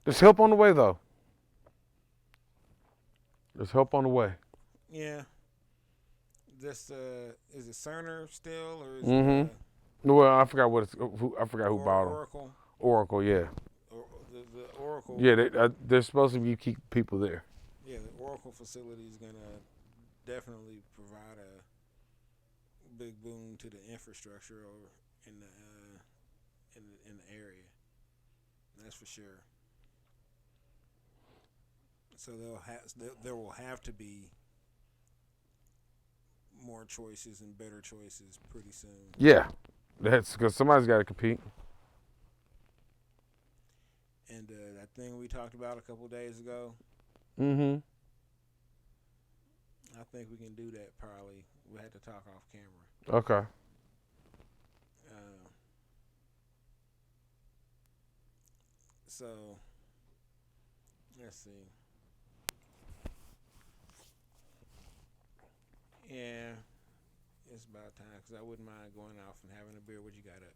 There's help on the way, though. There's help on the way. Yeah. This is it Cerner still or is Mm-hmm. it Well, I forgot I forgot who bought them. Oracle? Oracle, yeah. Or, the Oracle. Yeah, they're supposed to be keep people there. Yeah, the Oracle facility is gonna definitely provide a big boon to the infrastructure over in the area. That's for sure. So there will have to be more choices and better choices pretty soon. Yeah, that's because somebody's got to compete. And that thing we talked about a couple days ago, Mm-hmm. I think we can do that probably. We had to talk off camera. Okay. So, let's see. Yeah, it's about time because I wouldn't mind going off and having a beer. What you got up?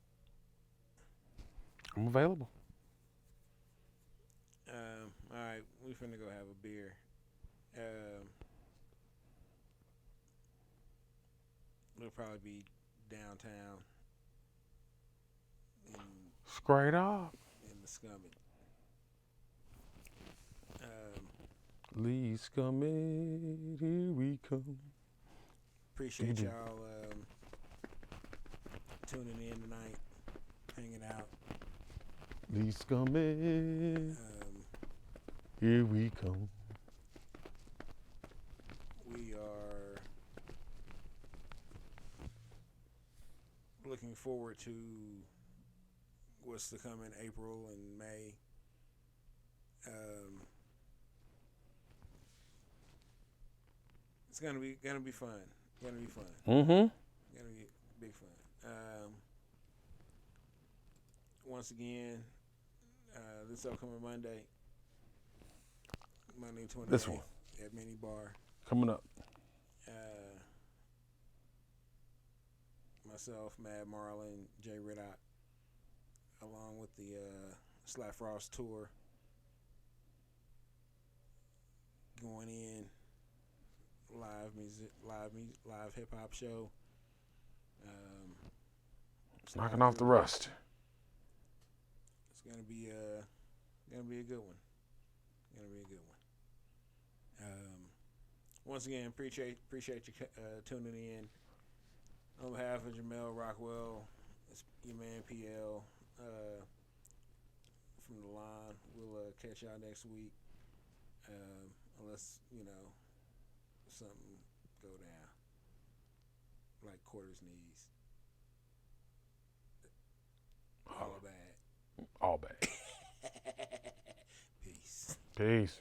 I'm available. All right, we finna go have a beer. It'll probably be downtown in Straight up. the Scummit. Lee Scummit, here we come. Appreciate y'all tuning in tonight, hanging out. Lee Scummit, here we come. We are looking forward to what's to come in April and May. It's gonna be fun. Gonna be fun. Mm-hmm. Gonna be big fun. Once again, this upcoming Monday 28th This one at Mini Bar. coming up. Myself, Mad Marlin, Jay Riddock, along with the Slat Frost tour, going in live hip hop show. Knocking off the rust. It's gonna be a good one. Once again, appreciate you tuning in. On behalf of Jamel Rockwell, it's your man PL from the line. We'll catch y'all next week, unless something go down like quarters knees. All bad. All bad. Peace. Peace.